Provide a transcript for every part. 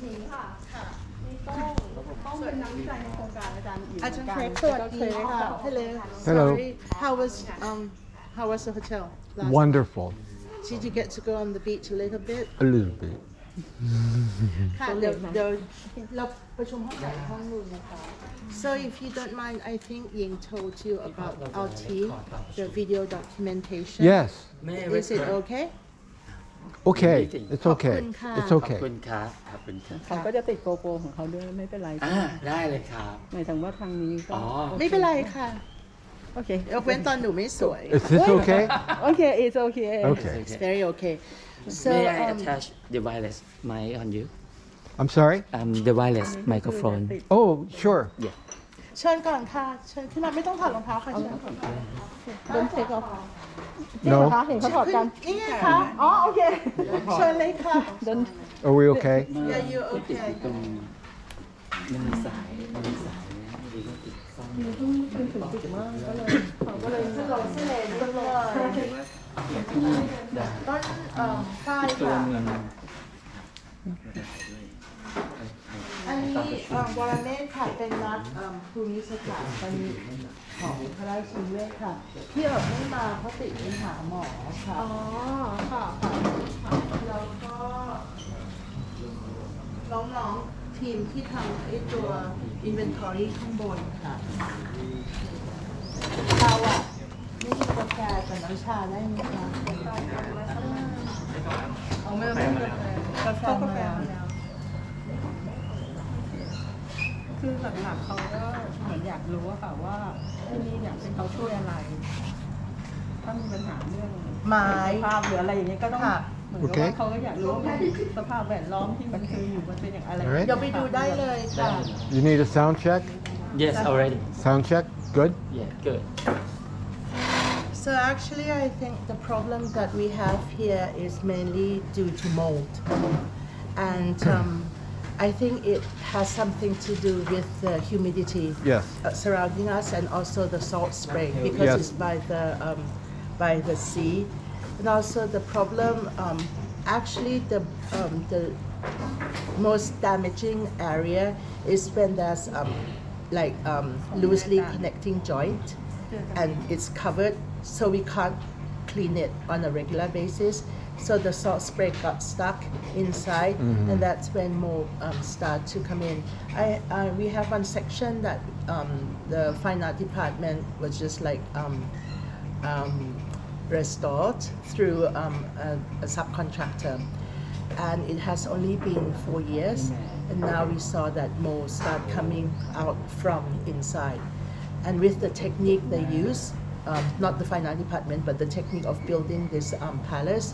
หนิงค่ะมีต้องเป็นนักวิจัยในโครงการอาจารย์ อาจารย์เครกสวัสดีค่ะ Hello. Hello. Sorry. How was the hotel? Wonderful. Did you get to go on the beach a little bit? A little bit. ค่ะเดี๋ยวเราประชุมห้องไหนห้องนู้นนะคะ So if you don't mind, I think Ying told you about our team, the video documentation. Yes. Is it okay? Okay. It's ขอบ okay. คุณค่ะ It's ขอบ okay. คุณครับขอบคุณครับ เขาก็จะติดโกโปรของเขาด้วยไม่เป็นไร ได้เลยครับ หมายถึงว่าทางนี้ก็ อ๋อ ไม่เป็นไรค่ะ โอเค ยกเว้นตอนหนูไม่สวย Is this okay? โอเค it's okay Okay. It's very okay. So May I attach the wireless mic on you I'm sorry? the wireless microphone Oh, sure. yeah เชิญก่อนค่ะ เชิญขึ้นมาไม่ต้องถอดรองเท้าค่ะเชิญก่อน เดินเทคออฟ No. เห็นเขาถอดกัน นี่ไงคะ อ๋อโอเค เชิญเลยค่ะ เดิน Are we okay? Yeah, you okay? ตรงมันมีสายนะดีก็ติดซ่อม ก็เลยสโลว์สเลนเลยต้นฝ้ายค่ะ อันนี้วรเมศค่ะเป็นนักภูมิสถาปนิกของพระราชนิเวศค่ะที่ไม่มาเพราะติดปัญหาหมอค่ะ อ๋อค่ะ แล้วก็น้องๆทีมที่ทำไอ้ตัว inventory ข้างบนค่ะเราไม่มีกาแฟกับน้ำชาได้ไหมคะเอาไม่ต้องกาแฟมาแล้ว คือหลักๆเขาก็เหมือนอยากรู้อะค่ะว่าที่นี่อยากให้เขาช่วยอะไร ถ้ามีปัญหาเรื่อง ไม้ สภาพหรืออะไรอย่างเงี้ยก็ต้อง ค่ะ เหมือนกับว่าเขาก็อยากรู้ว่าสภาพแวดล้อมที่มันเคยอยู่มันเป็นอย่างไร Alright. เดี๋ยวไปดูได้เลยค่ะ You need a sound check? yes already Sound check? Good? yeah good So actually, I think the problem that we have here is mainly due to mold, and I think it has something to do with the humidity Yes. surrounding us, and also the salt spray because Yes. it's by the sea, and also the problem. Actually, the most damaging area is when there's loosely connecting joint, and it's covered. So we can't clean it on a regular basis. So the salt spray got stuck inside, and that's when mold start to come in. We have one section that the fine art department was just restored through a subcontractor, and it has only been 4 years, and now we saw that mold start coming out from inside, and with the technique they use. Not the fine art department, but the technique of building this palace,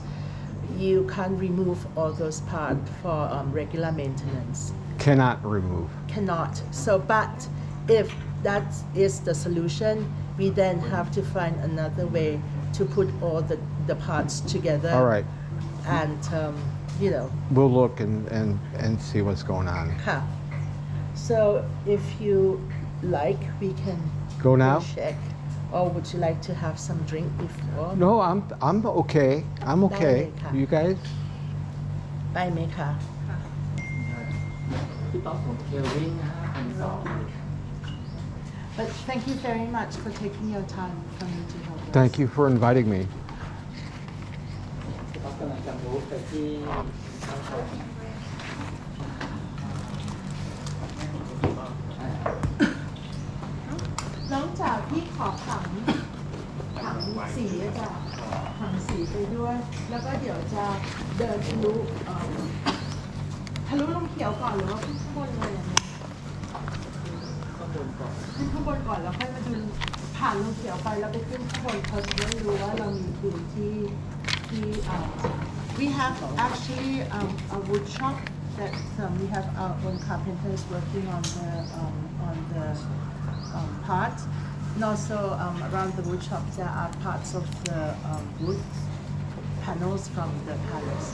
you can't remove all those parts for regular maintenance. Cannot remove. Cannot. So, but if that is the solution, we then have to find another way to put all the parts together. All right. And, We'll look and see what's going on.ค่ะ. So, if you like, we can Go now? check. Or would you like to have some drink before? No, I'm okay. I'm okay. Dale, You guys? ไปไหมคะ พี่ป๊อปผมเคลวิ่ง5,200 But thank you very much for taking your time coming to help us. Thank you for inviting me. พี่ป๊อปกำลังจะมูฟไปที่ข้างเขา น้องจากพี่ขอถังสีอะจ้ะถังสีไปด้วย แล้วก็เดี๋ยวจะเดินทะลุลงเขียวก่อนหรือว่าขึ้นข้างบนเลยอย่างเงี้ย ข้างบนก่อน ขึ้นข้างบนก่อนแล้วค่อยมาดูผ่านลงเขียวไปแล้วไปขึ้นข้างบนเขาจะได้รู้ว่าเรามีพื้นที่we have actually a wood shop that we have our own carpenters working on the parts, and also around the wood shop there are parts of the wood panels from the palace.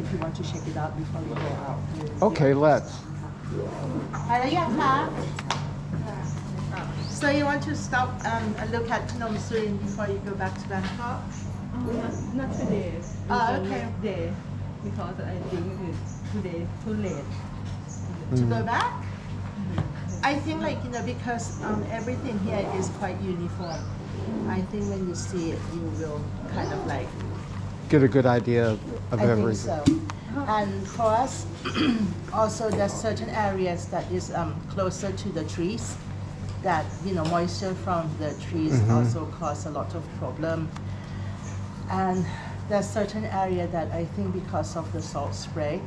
If you want to check it out before you go out. Okay, let's. ไปแล้วยังคะ So you want to stop and look at Phnom Surin before you go back to Bangkok? Not today. Oh, okay. Next day, because I think it's today too late. To go back? I think because everything here is quite uniform. I think when you see it, you will kind of Get a good idea of I think everything. so. And for us, also there's certain areas that is closer to the trees that, moisture from the trees also cause a lot of problem. And there's certain area that I think because of the salt spray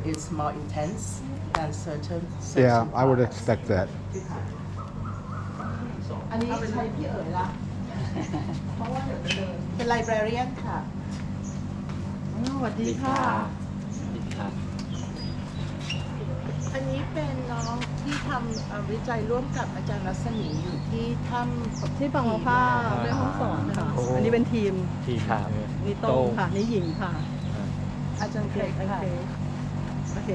is more intense than certain Yeah, I would parts. expect that. อันนี้ใช้พี่เอ๋ยละ เพราะว่าเดี๋ยวจะเดินเป็น librarian ค่ะ สวัสดีค่ะ ครับ อันนี้เป็นน้องที่ทำวิจัยร่วมกับอาจารย์รัศมีอยู่ที่ถ้ำ ที่บางมะพร้าวแม่ห้องสอนค่ะ อันนี้เป็นทีม ที่ครับ นี่โต้งค่ะ นี่หญิงค่ะ อาจารย์เค โอเค ยค่ะ โอเค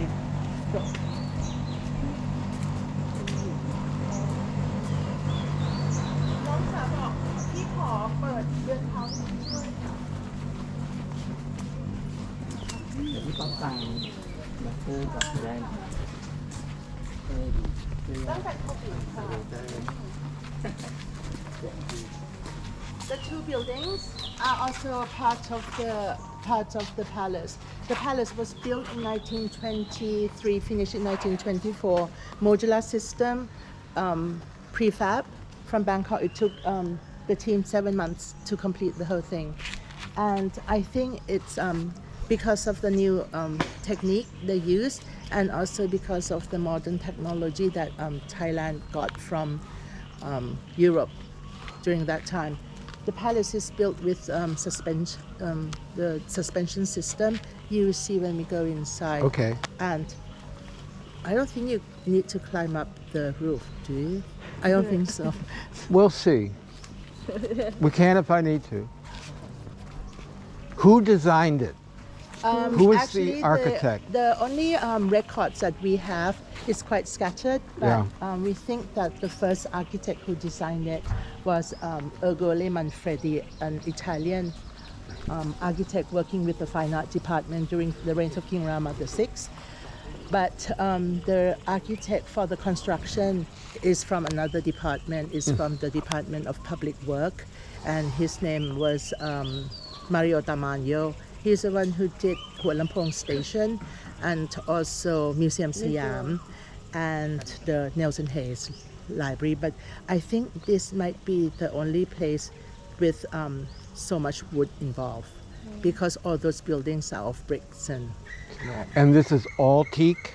จบ น้องสาวบอกพี่ขอเปิดเดือนเท้าด้วยค่ะ เดี๋ยวพี่ต้องฟังมาซื้อกับได้ดี ตั้งแต่โควิดค่ะ The two buildings are also part of the palace. The palace was built in 1923, finished in 1924. Modular system, prefab from Bangkok. It took the team 7 months to complete the whole thing. And I think it's because of the new technique they use, and also because of the modern technology that Thailand got from Europe during that time. The palace is built with the suspension system you will see when we go inside. Okay. And I don't think you need to climb up the roof, do you? I don't think so. We'll see. We can if I need to. Who designed it? Who is Actually, the architect? The only records that we have is quite scattered, but we think that the first architect who designed it was Ercole Manfredi, an Italian architect working with the fine art department during the reign of King Rama VI. But the architect for the construction is from another department, is from the Department of Public Work, and his name was Mario Tamayo. He's the one who did Hua Lamphong Station and also Museum Siam and the Nelson Hayes Library. But I think this might be the only place with so much wood involved, because all those buildings are of bricks And this is all teak?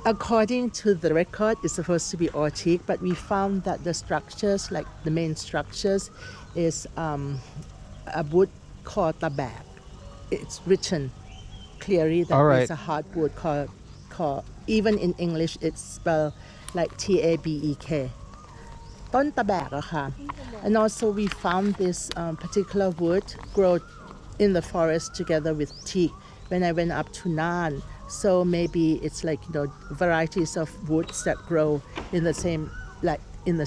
According to the record, it's supposed to be all teak, but we found that the structures, like the main structures, is a wood called tabak. It's written clearly that it's a hardwood called, even in English, it's spelled like T-A-B-E-K. ต้นตะแบกอะค่ะ And also we found this particular wood grow in the forest together with teak when I went up to Nan. So maybe it's like, varieties of woods that grow in the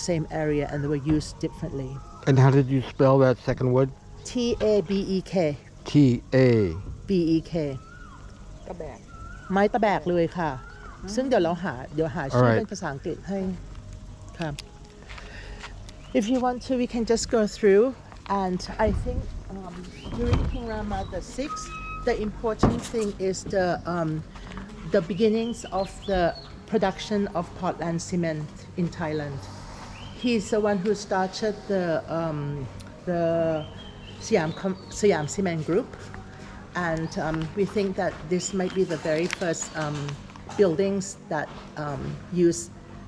same area, and they were used differently. And how did you spell that second word? T-A-B-E-K. T-A. B-E-K. กระแบก ไม้ตะแบกเลยค่ะ ซึ่งเดี๋ยวหาชื่อเป็นภาษาอังกฤษให้ค่ะ If you want to, we can just go through. And I think during King Rama VI, the important thing is the beginnings of the production of Portland cement in Thailand. He's the one who started the Siam Cement Group, and we think that this might be the very first buildings that use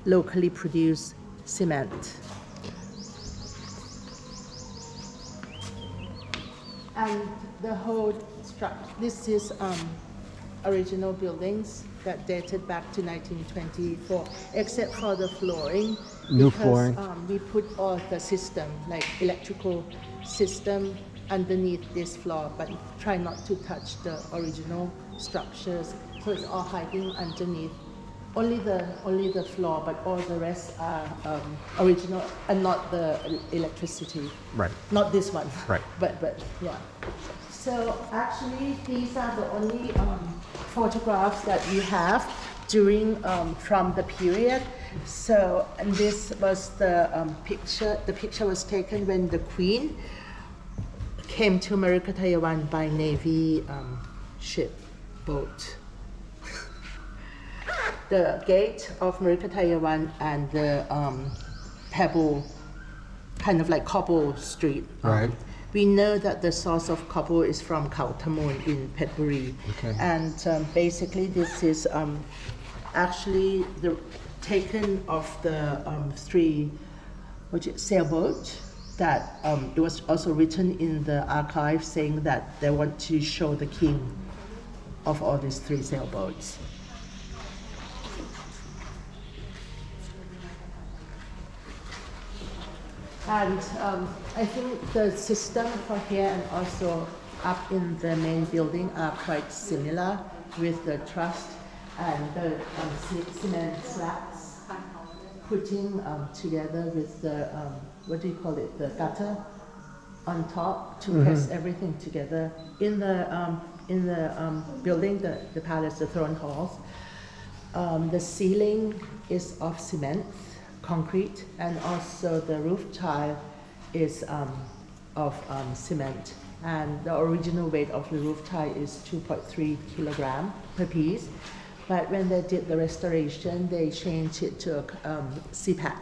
locally produced cement. And the whole structure, this is original buildings that dated back to 1924, except for the flooring. New because, flooring. We put all the system, like electrical system, underneath this floor, but try not to touch the original structures. So it's all hiding underneath. Only the floor, but all the rest are original and not the electricity. Right. Not this one. Right. But yeah. So actually, these are the only photographs that we have during from the period. So, and this was the picture. The picture was taken when the Queen came to Mrigadayavan by Navy ship, boat. The gate of Mrigadayavan and the pebble, kind of like cobble street. Right. We know that the source of cobble is from Khao Thamon in Petchaburi. Okay. And basically this is actually the taken of the three sailboats that it was also written in the archive saying that they want to show the king of all these three sailboats. And I think the system for here and also up in the main building are quite similar with the truss and the cement slabs putting together with the, what do you call it, the gutter on top to press everything together. In the building, the palace, the throne halls, the ceiling is of cement, concrete, and also the roof tile is of cement. And the original weight of the roof tile is 2.3 kilogram per piece. But when they did the restoration, they changed it to a CPAC,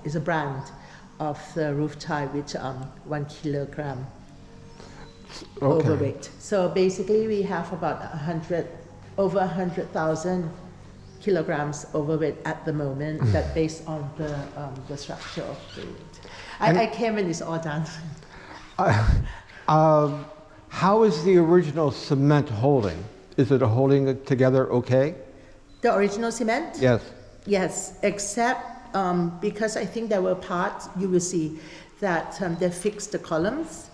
is a brand of the roof tile with 1 kilogram overweight. So basically we have about over 100,000 kilograms overweight at the moment, that based on the structure of the wood. I came when it's all done. How is the original cement holding? Is it holding it together okay? The original cement? Yes. Yes, except because I think there were parts, you will see, that they fixed the columns,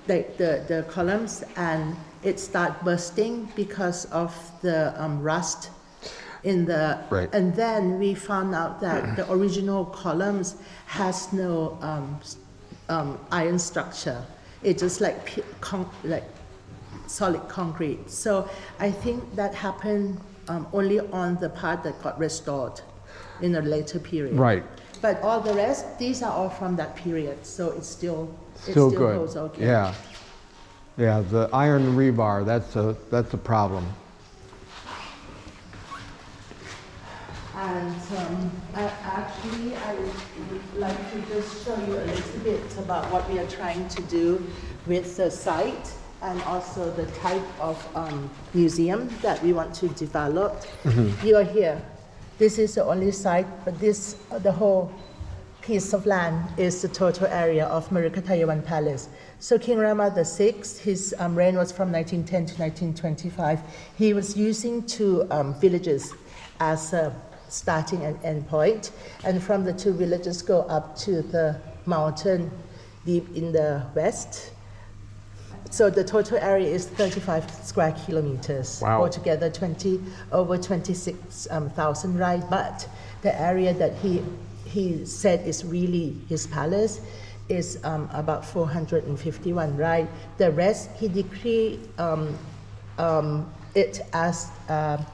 the columns, and it started bursting because of the rust in the, right. And then we found out that the original columns has no iron structure. It's just like solid concrete. So I think that happened only on the part that got restored in a later period. Right. But all the rest, these are all from that period, so it still good. holds okay. Yeah. Yeah, the iron rebar, that's a problem. And actually, I would like to just show you a little bit about what we are trying to do with the site and also the type of museum that we want to develop. You are here. This is the only site, but the whole piece of land is the total area of Mrigadayavan Palace. So King Rama VI, his reign was from 1910 to 1925. He was using two villages as a starting and end point, and from the two villages go up to the mountain deep in the west. So the total area is 35 square kilometers. Wow. Altogether over 26,000 rai. But the area that he said is really his palace is about 451 rai. The rest he decreed it as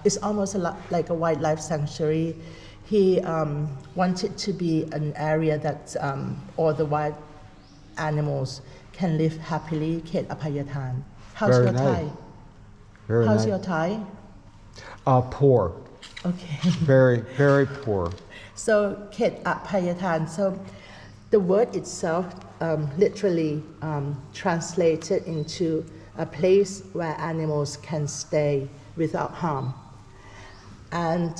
it's almost like a wildlife sanctuary. He wanted to be an area that all the wild animals can live happily. Khet Apayatan. How's Very your nice. Thai? Very How's nice. your Thai? Poor. Okay. Very, very poor. So Khet Apayatan. So the word itself literally translated into a place where animals can stay without harm. And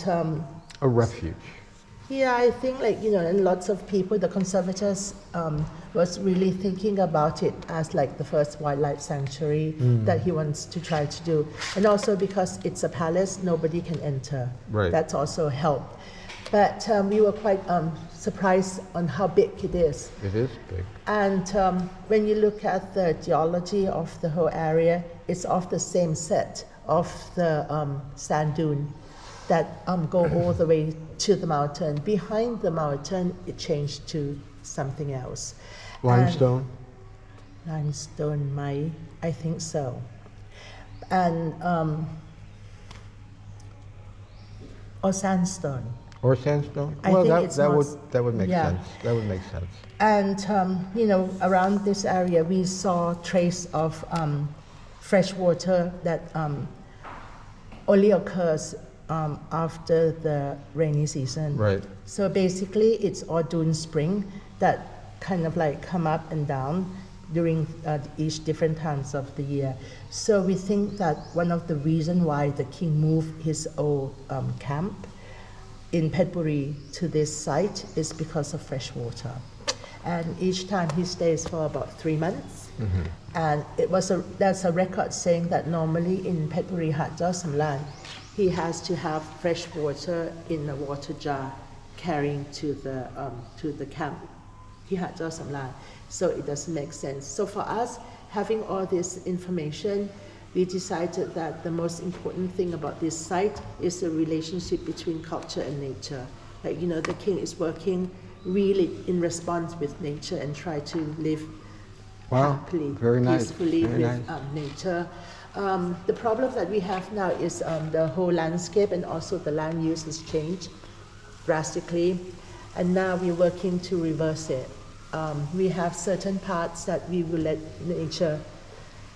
A refuge. yeah, I think and lots of people, the conservators was really thinking about it as like the first wildlife sanctuary that he wants to try to do. And also because it's a palace, nobody can enter. Right. That's also helped. But we were quite surprised on how big it is. It is big. And when you look at the geology of the whole area, it's of the same set of the sand dune that go all the way to the mountain. Behind the mountain, it changed to something else. Limestone? Limestone, I think so. And or sandstone. Or sandstone? I Well, think that it's would make yeah. sense. That would make sense. And around this area, we saw trace of fresh water that only occurs after the rainy season. Right. So basically, it's all dune spring that kind of like come up and down during each different times of the year. So we think that one of the reasons why the king moved his old camp in Petchaburi to this site is because of fresh water. And each time he stays for about 3 months. Mm-hmm. And there's a record saying that normally in Petchaburi Hatjasamlan, he has to have fresh water in a water jar carrying to the camp. He Hatjasamlan. So it doesn't make sense. So for us, having all this information, we decided that the most important thing about this site is the relationship between culture and nature. Like, the king is working really in response with nature and try to live happily, very nice. peacefully Very with nice. nature. The problem that we have now is the whole landscape and also the land use has changed drastically. And now we're working to reverse it. We have certain parts that we will let nature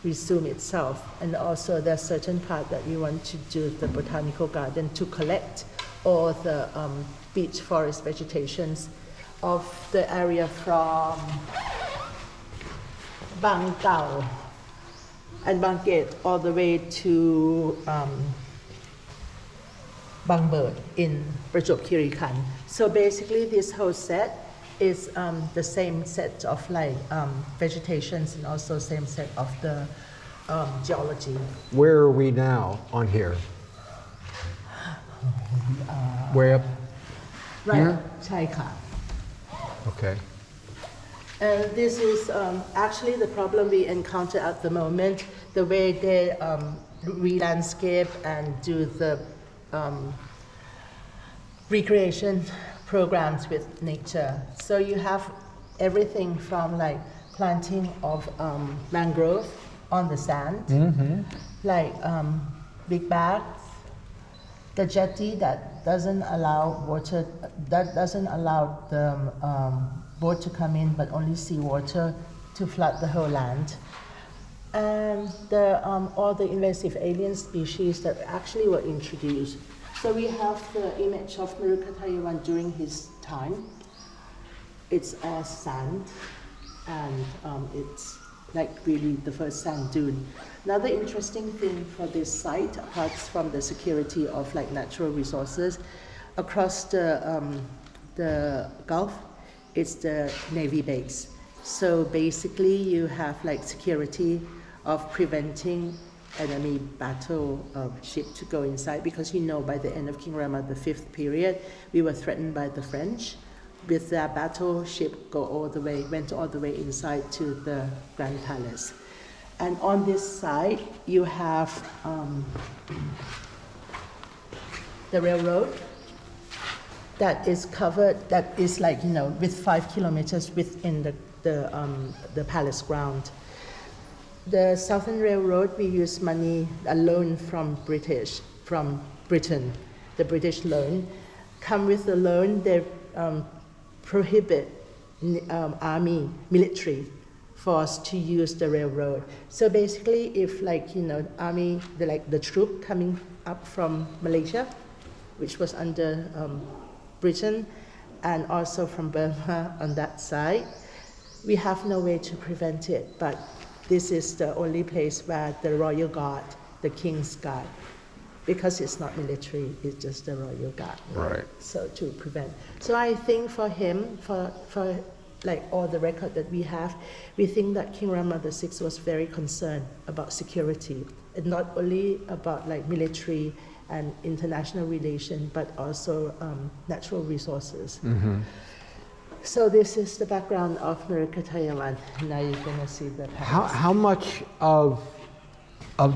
resume itself, and also there's certain part that we want to do the botanical garden to collect all the beach forest vegetations of the area from Bang Tao and Bang Gate all the way to Bang Bird in Prajop Khiri Khan. So basically this whole set is the same set of vegetations and also same set of the geology. Where are we now on here? Way up? Right, Here? Chai Kha. Okay. And this is actually the problem we encounter at the moment, the way they re-landscape and do the recreation programs with nature. So you have everything from planting of mangrove on the sand, big bags, the jetty that doesn't allow water, that doesn't allow the boat to come in, but only seawater to flood the whole land. And all the invasive alien species that actually were introduced. So we have the image of Mrigadayavan during his time. It's all sand, and it's really the first sand dune. Another interesting thing for this site, apart from the security of natural resources, across the Gulf, it's the Navy base. So basically you have security of preventing enemy battle ship to go inside, because by the end of King Rama, the 5th period, we were threatened by the French. With their battleship went all the way inside to the Grand Palace. And on this side, you have the railroad that is covered, that is with 5 kilometers within the palace ground. The Southern Railroad, we use money, a loan from Britain, the British loan. Come with the loan, they prohibit army, military force to use the railroad. So basically, if army, the troop coming up from Malaysia, which was under Britain, and also from Burma on that side, we have no way to prevent it, but this is the only place where the royal guard, the king's guard, because it's not military, it's just the royal guard. Right. So to prevent. So I think for him, for all the record that we have, we think that King Rama VI was very concerned about security, and not only about military and international relations, but also natural resources. Mm-hmm. So this is the background of Mrigadayavan. Now you're going to see the palace. How much of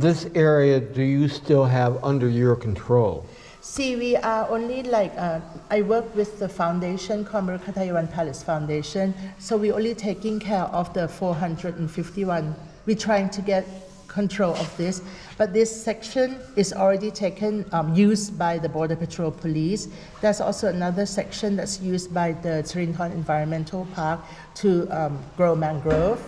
this area do you still have under your control? See, we are only like, I work with the foundation called Mrigadayavan Palace Foundation, so we're only taking care of the 451. We're trying to get control of this, but this section is already taken, used by the Border Patrol Police. There's also another section that's used by the Siriluck Environmental Park to grow mangrove,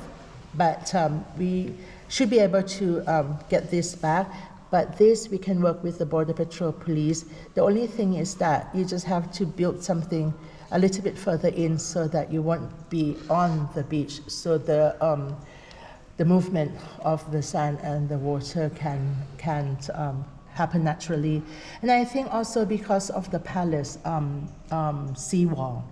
but we should be able to get this back. But this, we can work with the Border Patrol Police. The only thing is that you just have to build something a little bit further in so that you won't be on the beach. So the movement of the sand and the water can happen naturally. And I think also because of the palace seawall,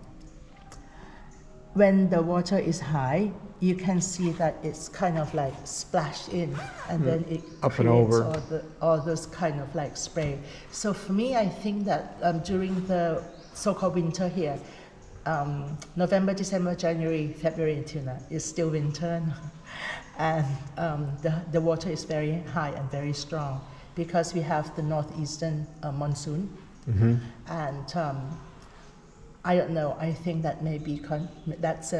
when the water is high, you can see that it's kind of like splashed in, and then it Up and creates over. all those kind of like spray. So for me, I think that during the so-called winter here, November, December, January, February until now, it's still winter, and the water is very high and very strong because we have the northeastern monsoon, and I don't know. I think that maybe that's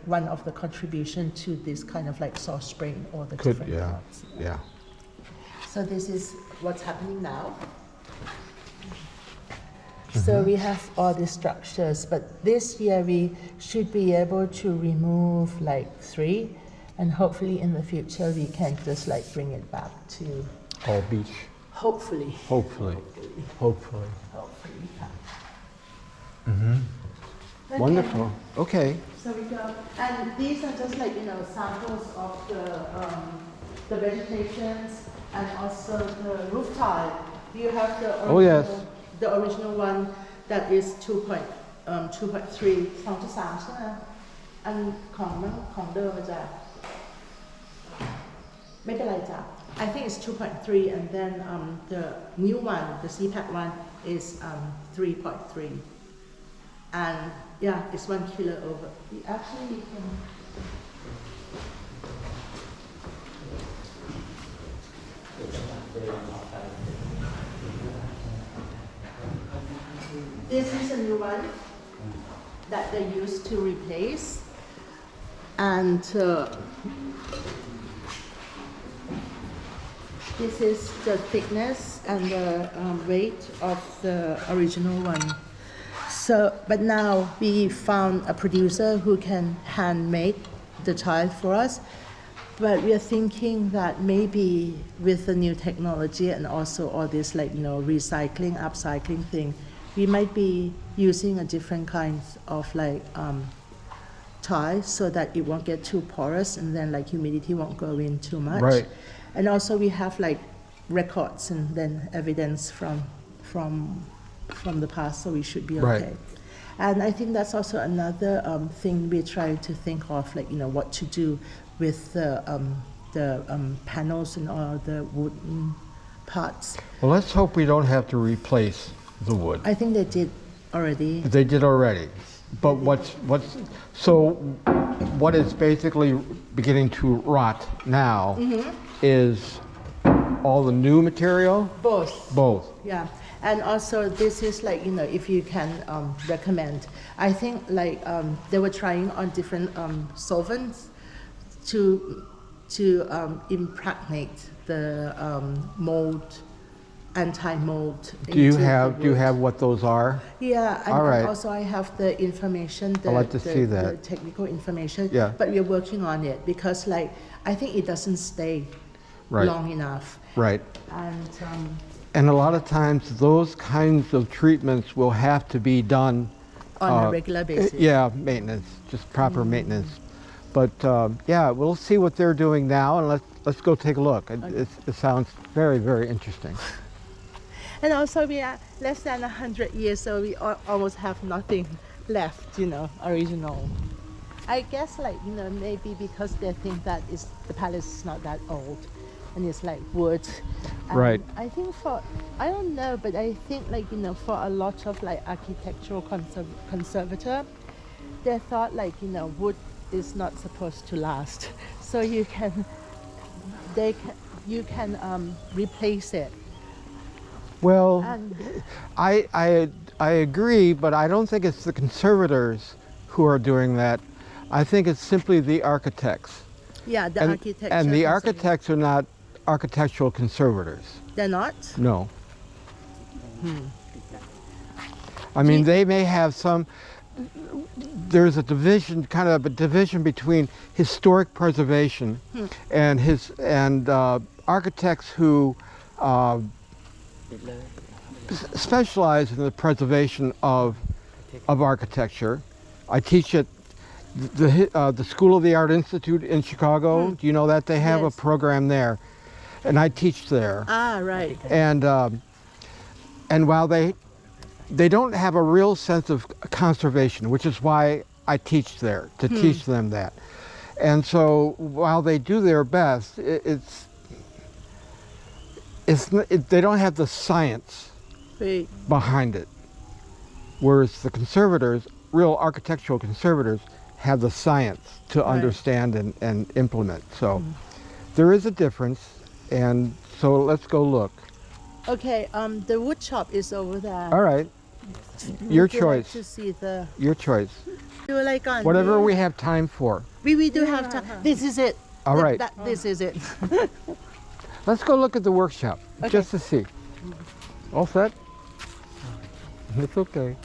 one of the contribution to this kind of like source spring or the Could, different yeah, parts. yeah. So this is what's happening now. So we have all these structures, but this year we should be able to remove like 3, and hopefully in the future we can just like bring it back to, All beach, hopefully. hopefully. Hopefully we can. Okay. Wonderful. Okay. So we go, and these are just like, samples of the vegetations and also the roof tile. You have the original, Oh, yes. the original one that is 2.3 2.3 ใช่ไหมอันของเดิมจ้ะไม่เป็นไรจ้ะ I think it's 2.3, and then the new one, the CPAC one, is 3.3. And yeah, it's 1 kilo over. Actually, you can. This is a new one that they used to replace, and this is the thickness and the weight of the original one. So, but now we found a producer who can hand make the tile for us. But we are thinking that maybe with the new technology and also all this recycling, upcycling thing, we might be using a different kinds of tile so that it won't get too porous, and then humidity won't go in too much. Right. And also we have records and then evidence from the past, so we should be okay. Right. And I think that's also another thing we're trying to think of, what to do with the panels and all the wooden parts. Well, let's hope we don't have to replace the wood. I think they did already. They did already. But so what is basically beginning to rot now is all the new material? Both. Both. Yeah. And also this is if you can recommend. I think they were trying on different solvents to impregnate the mold, anti-mold. Do you have what those are? Yeah, and All right. also I have the information, I'd like to see that. the technical information. Yeah. But we're working on it because I think it doesn't stay Right. long enough. Right. And And a lot of times those kinds of treatments will have to be done on a regular basis. Yeah, maintenance, just proper maintenance. But yeah, we'll see what they're doing now, and let's go take a look. It sounds very, very interesting. And also we are less than 100 years, so we almost have nothing left, original. I guess maybe because they think that the palace is not that old, and it's wood. And Right. I think I don't know, but I think for a lot of architectural conservator, they thought wood is not supposed to last, so you can replace it Well, And I agree, but I don't think it's the conservators who are doing that. I think it's simply the architects. yeah, the And architecture. the conservative. architects are not architectural conservators. They're not? No. I mean, they may have some, there's a division, kind of a division between historic preservation and architects who specialize in the preservation of architecture. I teach at the School of the Art Institute in Chicago. Do you know that? They have Yes. a program there, and I teach there. Ah, right. And while they don't have a real sense of conservation, which is why I teach there, to teach them that. And so while they do their best, they don't have the science Wait. behind it. Whereas the conservators, real architectural conservators, have the science to understand and implement. So there is a difference, and so let's go look. Okay, the wood shop is over there. All right, your Would you like choice. to see the Your choice. do like on Whatever we have time for. we do have time. This is it. All right. This is it. Let's go look at the workshop, just to see. All set? It's okay.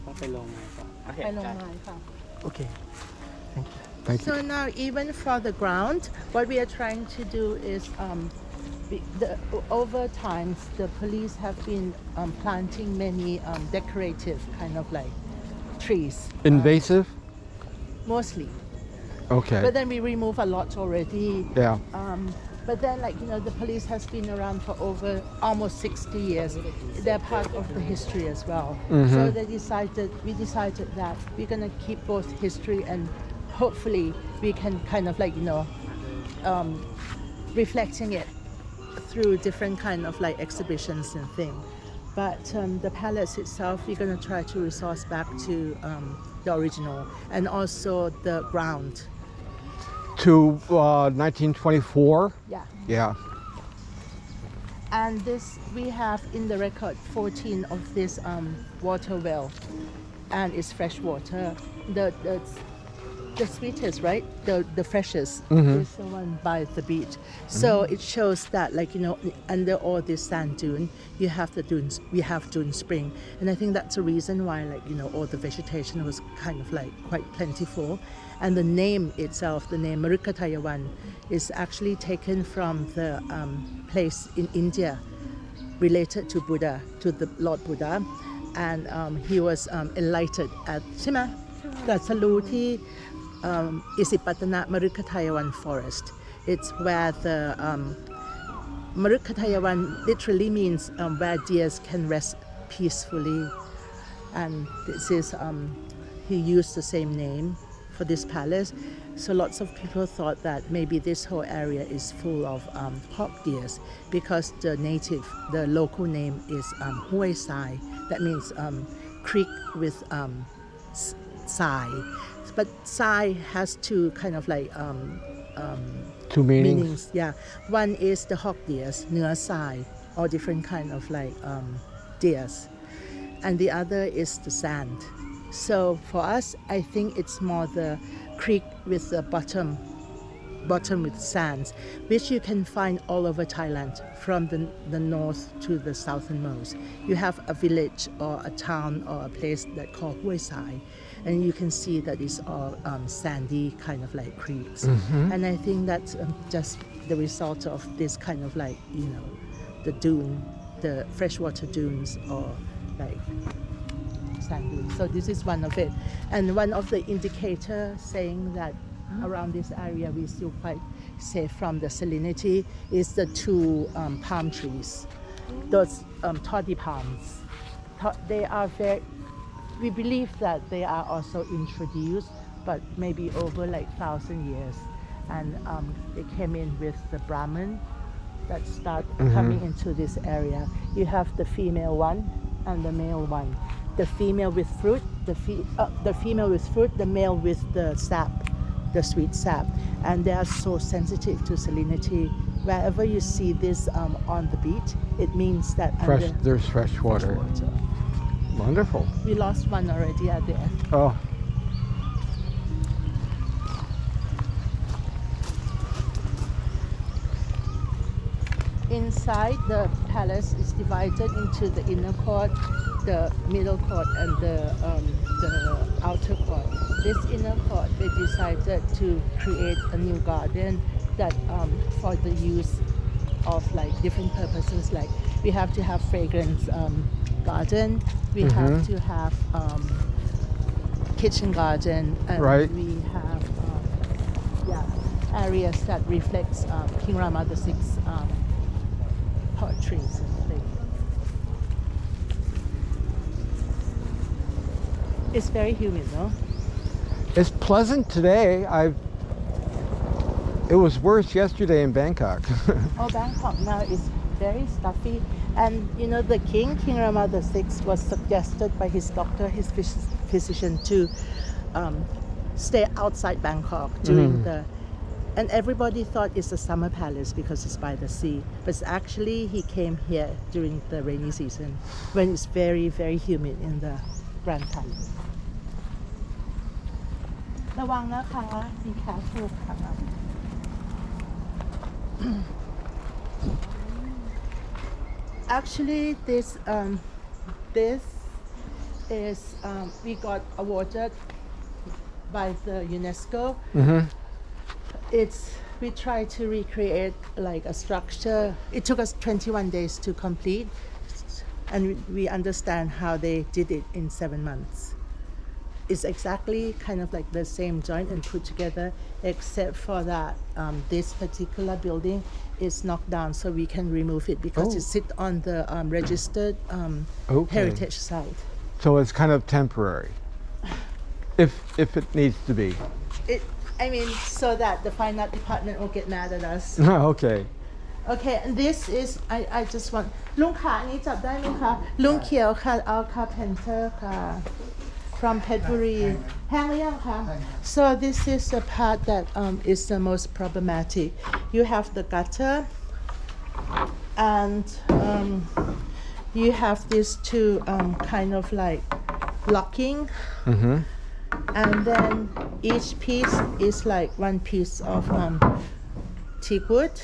ต้องไปลงมาก่อนโอเค I know ได้ mine, huh? Okay. Thank you. So now, even for the ground, what we are trying to do is, over time, the police have been planting many decorative kind of like trees, Invasive? mostly. Okay. But then we remove a lot already. Yeah. But then, like, you know, the police has been around for over almost 60 years. They're part of the history as well. So we decided that we're going to keep both history and hopefully we can kind of like, you know, reflecting it through different kind of like exhibitions and things. But the palace itself, we're going to try to resource back to the original and also the ground. To 1924? Yeah. Yeah. And this, we have in the record 14 of this water well, and it's fresh water. The sweetest, right? The freshest is the one by the beach. So it shows that, like, you know, under all this sand dune, you have the dunes. We have Dune Spring, and I think that's the reason why, like, you know, all the vegetation was kind of like quite plentiful. And the name itself, the name Mrigadayavan, is actually taken from the place in India related to Buddha, to the Lord Buddha, and he was enlightened at Shima, Tatsaluที่อิสิปตนะ Mrigadayavan forest. It's where the Mrigadayavan literally means where deers can rest peacefully, and this is he used the same name for this palace. So lots of people thought that maybe this whole area is full of hawk deers because the local name is Huay Sai. That means creek with sai. But sai has two kind of like Two meanings. Yeah, one is the hawk deers, Nua Sai, all different kind of like deers, and the other is the sand. So for us, I think it's more the creek with the bottom with sands, which you can find all over Thailand, from the north to the southernmost. You have a village or a town or a place that called Huay Sai, and you can see that it's all sandy kind of like creeks. And I think that's just the result of this kind of like, you know, the dune, the freshwater dunes, or like sand dunes. So this is one of it, and one of the indicators saying that around this area we still quite safe from the salinity is the two palm trees, those toddy palms. They are very, we believe that they are also introduced, but maybe over like 1,000 years, and they came in with the Brahmin that start coming into this area. You have the female one and the male one. The female with fruit, the female with fruit, the male with the sap, the sweet sap, and they are so sensitive to salinity wherever you see this on the beach, it means that There's fresh water. Wonderful. We lost one already at the end. Oh, Inside, the palace is divided into the inner court, the middle court, and the outer court. This inner court, they decided to create a new garden that for the use of like different purposes. Like we have to have fragrance garden, we have to have kitchen garden, and Right. we have areas that reflects King Rama VI's portraits and things. It's very humid, no? it's pleasant today. It was worse yesterday in Bangkok. Oh, Bangkok now is very stuffy. And you know, the King Rama VI was suggested by his doctor, his physician, to stay outside Bangkok during and everybody thought it's a summer palace because it's by the sea. But actually, he came here during the rainy season when it's very, very humid in the Grand Palace. ระวังนะคะ be careful ค่ะ Actually, this is we got awarded by the UNESCO. We tried to recreate like a structure. It took us 21 days to complete, and we understand how they did it in 7 months. It's exactly kind of like the same joint and put together, except for that this particular building is knocked down, so we can remove it because it sits on the registered heritage site. So it's kind of temporary, if it needs to be. I mean, so that the fine art department will get mad at us. Okay. Okay, and this is I just want ลุงขาอันนี้จับได้ไหมคะลุงเขียวค่ะ Our carpenter ค่ะ from Petchaburi แห้งหรือยังคะ So this is the part that is the most problematic. You have the gutter and you have these two kind of like locking. And then each piece is like one piece of teak wood.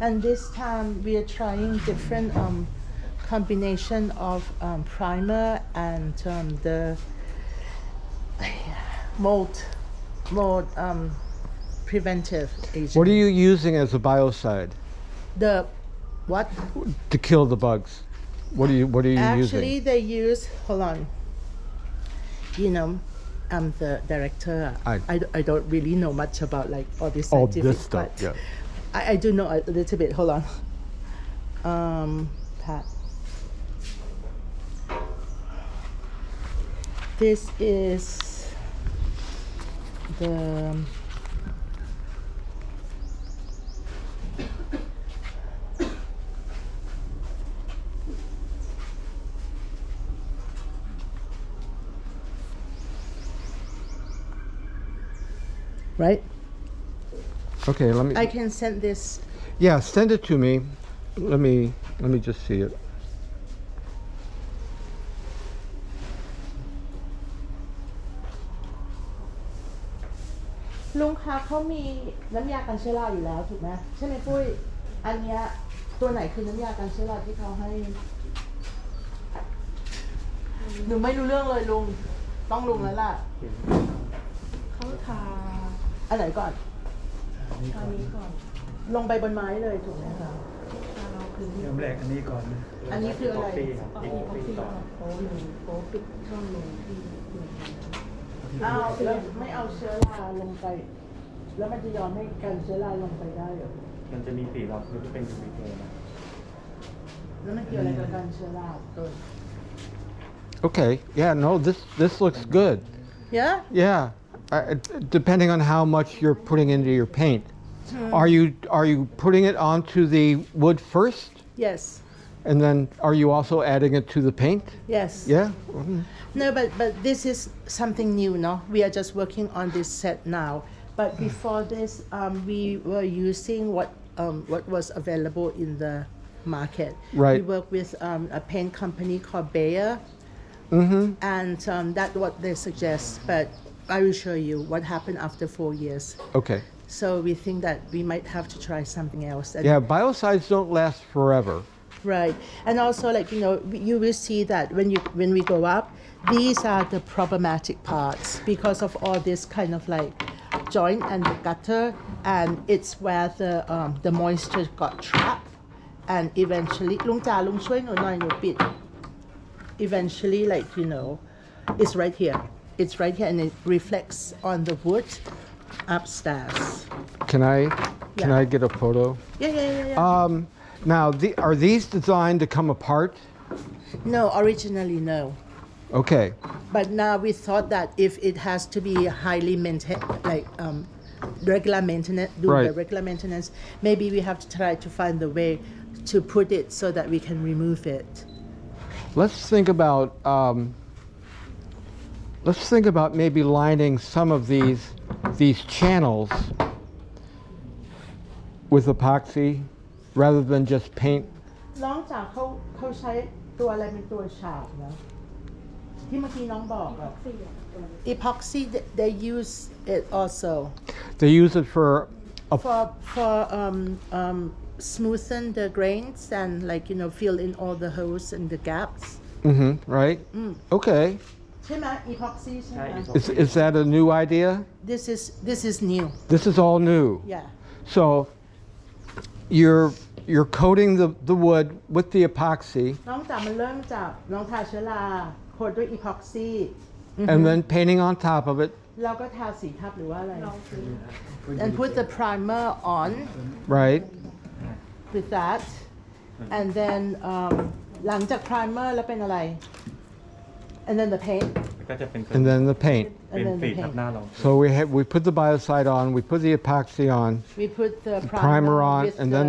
And this time we are trying different combination of primer and the mold preventive agent. What are you using as a biocide The what? to kill the bugs? What are you Actually, using? they use. Hold on. You know, I'm the director. I don't really know much about like all this scientific this stuff. but Yeah. I do know a little bit. Hold on. Pat. This is the right? Okay. Let me. I can send this. Yeah. Send it to me. Let me just see it. ลุงคะเขามีน้ำยากันเชื้อราอยู่แล้วถูกไหมใช่ไหมปุ้ยอันเนี้ยตัวไหนคือน้ำยากันเชื้อราที่เขาให้หนูไม่รู้เรื่องเลยลุงต้องลุงแล้วล่ะ เขาทา อันไหนก่อน ทานี้ก่อน ลงไปบนไม้เลยถูกไหมคะ ทาเราคือ เริ่มแรกอันนี้ก่อนนะ อันนี้คืออะไร เอาอีกที่เราโป๊หนึ่งโป๊ปิดช่องลงที่หนึ่ง อ้าวแล้วไม่เอาเชื้อราลงไปแล้วมันจะยอมให้กันเชื้อราลงไปได้เหรอ มันจะมีสีรับคือที่เป็นยูนิเทนะ แล้วมันเกี่ยวอะไรกับกันเชื้อราตัว Okay. Yeah. No. This looks good. Yeah Yeah. Depending on how much you're putting into your paint, are you putting it onto the wood first, yes and then are you also adding it to the paint? yes Yeah. No, but this is something new, no? We are just working on this set now. But before this, we were using what what was available in the market. Right. We work with a paint company called Bayer, and that's what they suggest. But I will show you what happened after 4 years. Okay. So we think that we might have to try something else. And Yeah, biocides don't last forever. right, and also you will see that when we go up, these are the problematic parts because of all this kind of joint and the gutter, and it's where the moisture got trapped, and eventually, ลุงจ๋าลุงช่วยหนูหน่อยหนูปิด eventually it's right here. It's right here, and it reflects on the wood upstairs. Can Yeah. I get a photo? Yeah. Now, are these designed to come apart? No, originally no. Okay. But now we thought that if it has to be highly maintained, regular maintenance, Right. the regular maintenance, maybe we have to try to find the way to put it so that we can remove it. Let's think about maybe lining some of these channels with epoxy rather than just paint. น้องจ๋าเขาใช้ตัวอะไรเป็นตัวฉาบนะที่เมื่อกี้น้องบอกอะ epoxy they use it also They use it for smoothen the grains and fill in all the holes and the gaps. right? Okay. ใช่ไหม epoxy ใช่ไหม Is that a new idea? This is new. This is all new. Yeah. So you're coating the wood with the epoxy น้องจ๋ามันเริ่มจากน้องทาเชื้อราโคตด้วย epoxy and then painting on top of it, แล้วก็ทาสีทับหรือว่าอะไร and put the primer on right? with that and then หลังจาก primer แล้วเป็นอะไร and then the paint ก็จะเป็น And then the paint. เป็น and then สี the ทับ paint หน้าเรา So we put the biocide on, we put the epoxy on, we put the primer on, with and then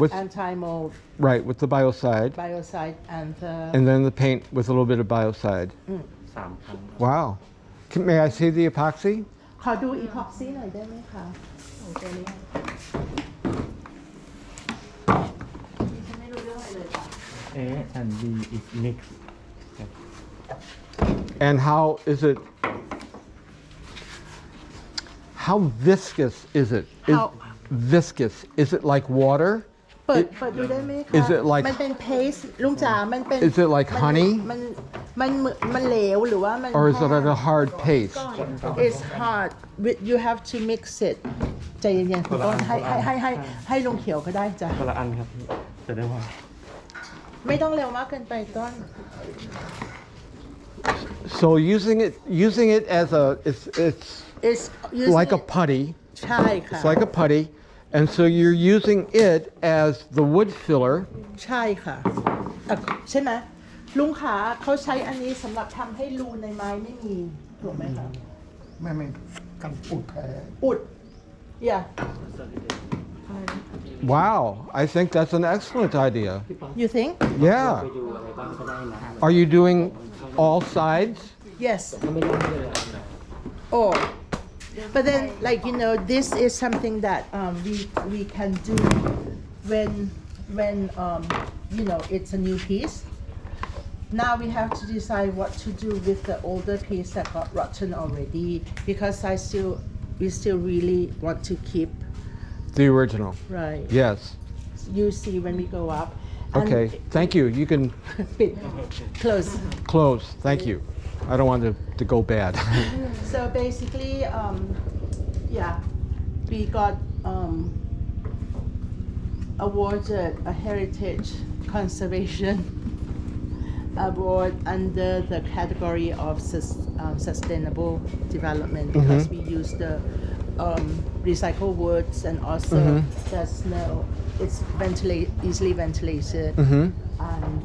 with anti-mold right with the biocide, biocide and then the paint with a little bit of biocide. 3 ครั้ง Wow. May I see the epoxy? ขอดู epoxy หน่อยได้ไหมคะตัวนี้ฉันไม่รู้เรื่องอะไรเลยค่ะ A and B is mixed And how viscous is it? How- Viscous. Is it like water? เปิดดูได้ไหมคะ Is it like- มันเป็น paste ลุงจ๋ามันเป็น Is it like honey? มันเหลวหรือว่ามัน Or is it like a hard paste? It's hard you have to mix it ใจเย็นๆคุณต้นให้ลุงเขียวก็ได้จ้ะ คนละอันครับจะได้ว่า ไม่ต้องเร็วมากเกินไปต้น So using it as it's It's using like a it- putty. ใช่ค่ะ It's like a putty, and so you're using it as the wood filler. ใช่ค่ะใช่ไหมลุงขาเขาใช้อันนี้สำหรับทำให้รูในไม้ไม่มีถูกไหมคะ ไม่กันอุดแผล อุด yeah Wow, I think that's an excellent idea. you think Yeah. ไปดูอะไรบ้างก็ได้นะ Are you doing all sides? yes ถ้าไม่รู้เลย oh but then this is something that we can do when it's a new piece. Now we have to decide what to do with the older piece that got rotten already because we still really want to keep The original. right. Yes. You see when we go up. And Okay. Thank you. You can close. close. Thank you. I don't want to go bad. So basically, we got awarded a heritage conservation award under the category of sustainable development because we use the recycled woods and also there's it's easily ventilated and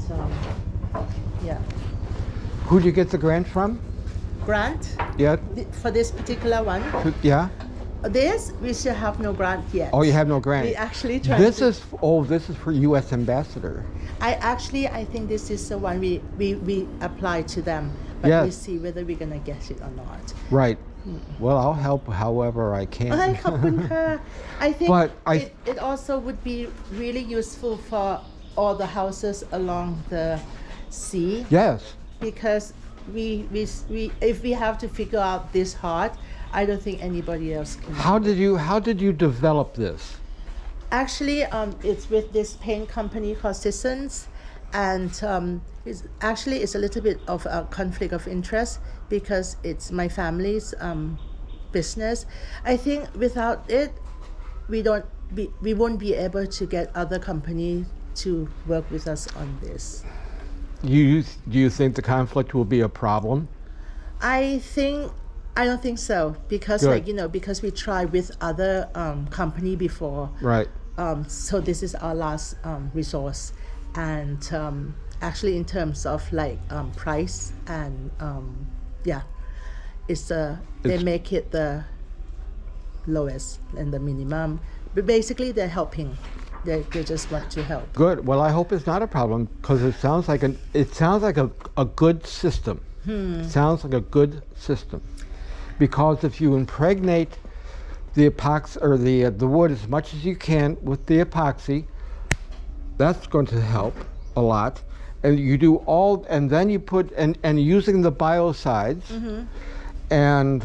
yeah. Who did you get the grant from? Grant Yeah. for this particular one. Yeah. This we still have no grant yet. Oh, you have no grant. We actually tried. This is for U.S. ambassador. I think this is the one we apply to them, but Yes. we see whether we're gonna get it or not. Right. Well, I'll help however I เอ้ย can. ขอบคุณค่ะ I think But it also would be really useful for all the houses along the sea Yes. because we if we have to figure out this hard, I don't think anybody else can. How did you develop this? Actually, it's with this paint company called Sissons, and it's a little bit of a conflict of interest because it's my family's business. I think without it, we won't be able to get other company to work with us on this. Do you think the conflict will be a problem? I don't think so because Good. like because we tried with other company before. Right. So this is our last resource, and actually in terms of like price and yeah, they make it the lowest and the minimum. But basically, they're helping. They just want to help. Good. Well, I hope it's not a problem because it sounds like a good system. Sounds like a good system. Because if you impregnate the epoxy or the wood as much as you can with the epoxy, that's going to help a lot. And you do and then you put and using the biocides, and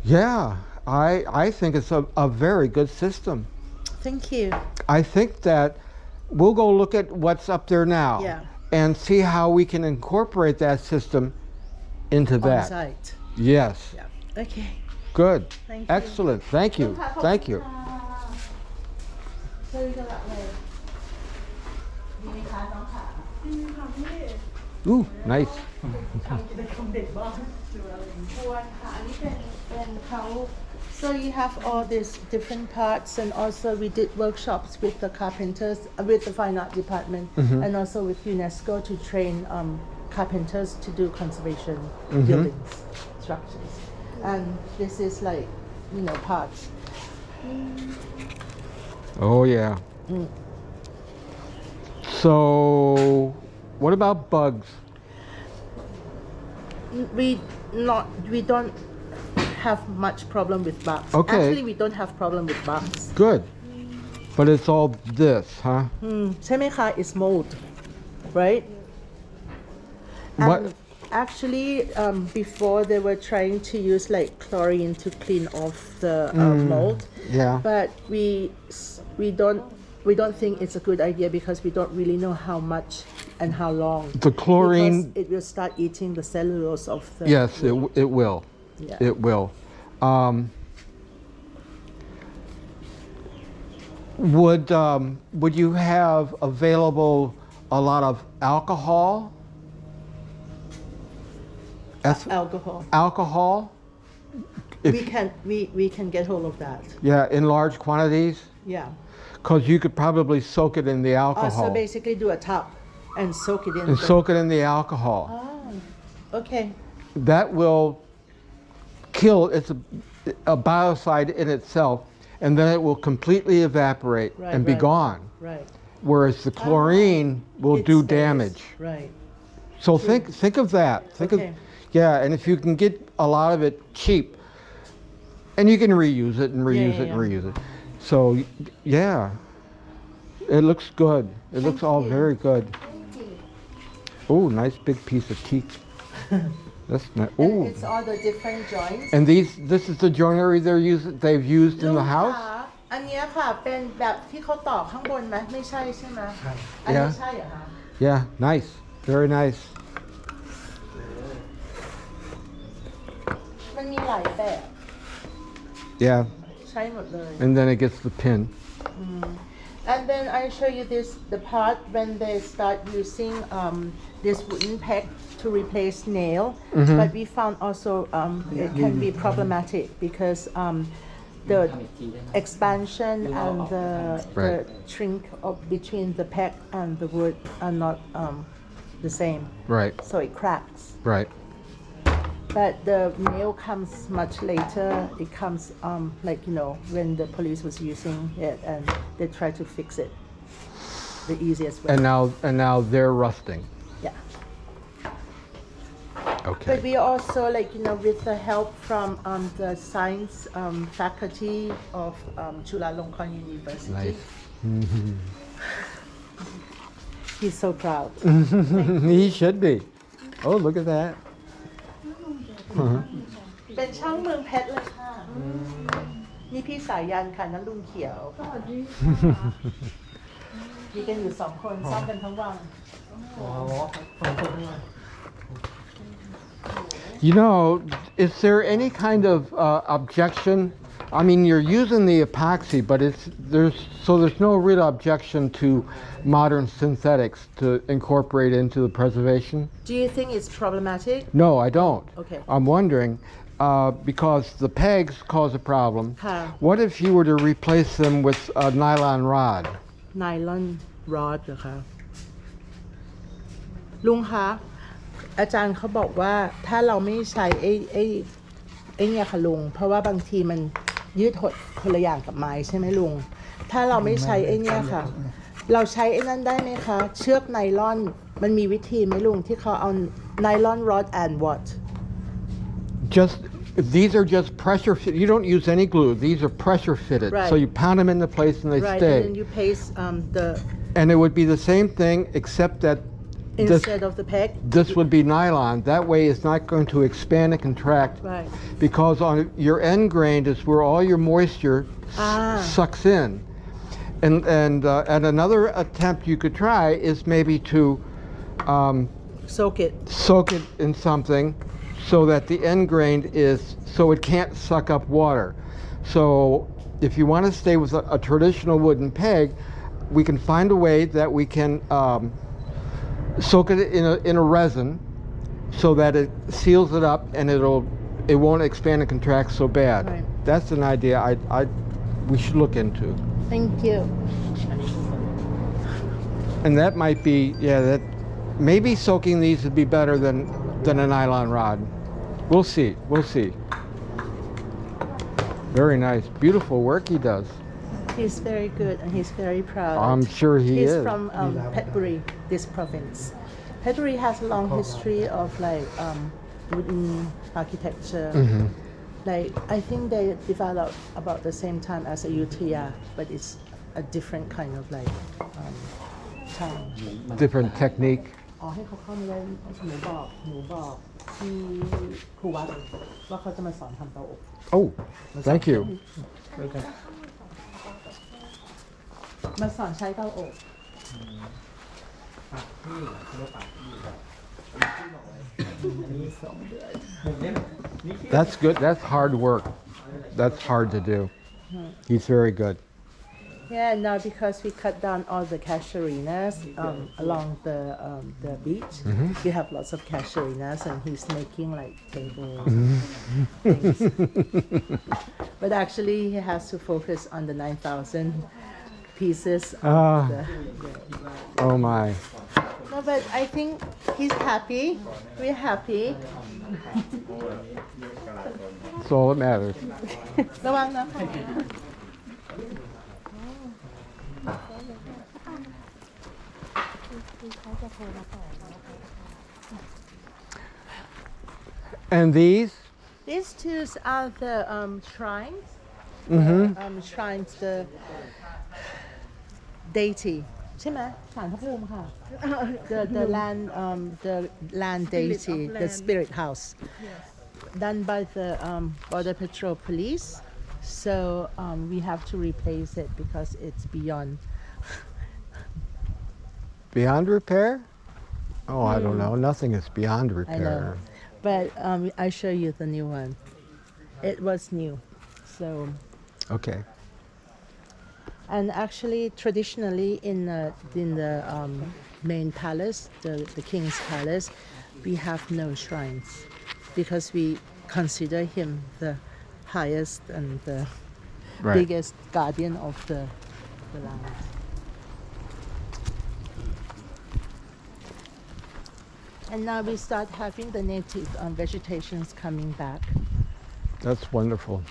yeah, I think it's a very good system. Thank you. I think that we'll go look at what's up there now and see how we can incorporate that system into that. On site. Yes. Yeah. Okay. Good. Thank you. Excellent. Thank you. Thank you. ช่วยกันละเลยดีไหมคะน้องขา Ooh, nice. เป็นคำเด็กบ้างควรค่ะอันนี้เป็นเขา so you have all these different parts and also we did workshops with the carpenters with the fine art department and also with UNESCO to train carpenters to do conservation buildings structures and this is like parts. Oh yeah. So, what about bugs? We don't have much problem with bugs. Okay. Actually, we don't have problem with bugs. Good. But it's all this, huh? ใช่ไหมคะ It's mold, right? What? And actually, before they were trying to use like chlorine to clean off the mold. Yeah. But we don't think it's a good idea because we don't really know how much and how long. The chlorine. Because it will start eating the cellulose of the. Yes, it will. Yeah. It will. Would you have available a lot of alcohol? Alcohol. Alcohol? We can get hold of that. Yeah, in large quantities? Yeah. Because you could probably soak it in the alcohol. So basically do a tub and soak it in. And soak it in the alcohol. Oh, okay. That will kill, it's a biocide in itself, and then it will completely evaporate and be gone. Right. Whereas the chlorine will It do stays. damage. Right. So think of that. Okay. Yeah, and if you can get a lot of it cheap, and you can reuse it and reuse it and reuse it. So yeah, it looks good. It looks all very good. Oh, nice big piece of teak. That's nice. And Oh, it's all the different joints. and this is the joinery they've used in the house. อันเนี้ยค่ะเป็นแบบที่เขาต่อข้างบนไหมไม่ใช่ใช่ไหมอันนี้ใช่เหรอคะ Yeah, nice. Very nice. มันมีหลายแบบ Yeah, ใช้หมดเลย and then it gets the pin. And then I show you the part when they start using this wooden peg to replace nail. But we found also it can be problematic because the expansion and the shrink between the peg and the wood are not the same. Right, So it cracks. right. But the nail comes much later. It comes like when the police was using it and they try to fix it the easiest way. And now they're rusting. Yeah. Okay. But we also, like, with the help from the science faculty of Chulalongkorn University. Nice. Mm-hmm. He's so proud. He should be. Oh, look at that. เป็นช่างเมืองเพชรเลยค่ะ นี่พี่สายันค่ะนั่นลุงเขียว มีกันอยู่2 คนซ่อมกันทั้งวัน You know, is there any kind of objection? I mean, you're using the epoxy, but there's no real objection to modern synthetics to incorporate into the preservation? Do you think it's problematic? No, I don't. Okay. I'm wondering, because the pegs cause a problem. Huh. What if you were to replace them with a nylon rod? Nylon rod เหรอคะ ลุงคะอาจารย์เขาบอกว่าถ้าเราไม่ใช้ไอ้เนี่ยค่ะลุงเพราะว่าบางทีมันยืดหดคนละอย่างกับไม้ใช่ไหมลุงถ้าเราไม่ใช้ไอ้เนี่ยค่ะเราใช้ไอ้นั่นได้ไหมคะเชือกไนลอนมันมีวิธีไหมลุงที่เขาเอาไนลอน rod and what These are just pressure fit. You don't use any glue. These are pressure fitted. Right. So you pound them into place and they right stay. and then you paste the And it would be the same thing except that instead of the peg this would be nylon. That way it's not going to expand and contract. right Because on your end grain is where all your moisture sucks in. And another attempt you could try is maybe to soak it in something so that the end grain so it can't suck up water. So if you want to stay with a traditional wooden peg, we can find a way that we can soak it in a resin so that it seals it up and it won't expand and contract so bad. Right. That's an idea we should look into. thank you And that might be, that maybe soaking these would be better than a nylon rod. We'll see. Very nice. Beautiful work he does. he's very good and he's very proud I'm sure he's is. from Petchaburi this province Petchaburi has a long history of like wooden architecture like I think they developed about the same time as Ayutthaya but it's a different kind of like town Different technique. อ๋อให้เขาเข้ามาได้หนูบอกที่ครูวัดว่าเขาจะมาสอนทำเตาอบ Oh, thank you. มาสอนใช้เตาอบ That's good. That's hard work. That's hard to do. He's very good. Yeah, now because we cut down all the casuarinas along the beach, we have lots of casuarinas, and he's making like tables, things. But actually, he has to focus on the 9,000 pieces. Oh my. No, but I think he's happy. We're happy. That's all that matters. ระวังนะ And these? These two are the shrines. Shrines, the deity. ใช่ไหมศาลพระภูมิค่ะ the land deity, the spirit house, done by the Border Patrol Police. So we have to replace it because it's beyond repair? Oh, I don't know. Nothing is beyond repair. I know. But I show you the new one. It was new, so. Okay. And actually, traditionally, in the main palace, the king's palace, we have no shrines because we consider him the highest and the biggest guardian of the land. And now we start having the native vegetations coming back. That's wonderful.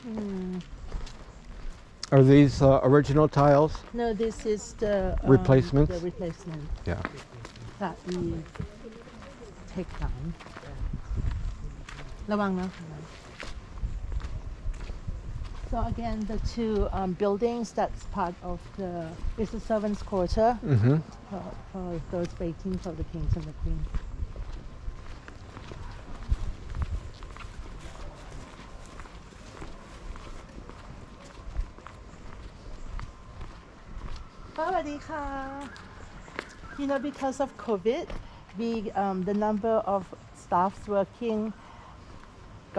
Are these original tiles? No, this is the Replacements? The replacement Yeah. that we take down. ระวังนะคะ So again, the two buildings that's part of the is the servants' quarter Mm-hmm. for those waiting for the kings and the queen. สวัสดีค่ะ You know, because of COVID, the number of staffs working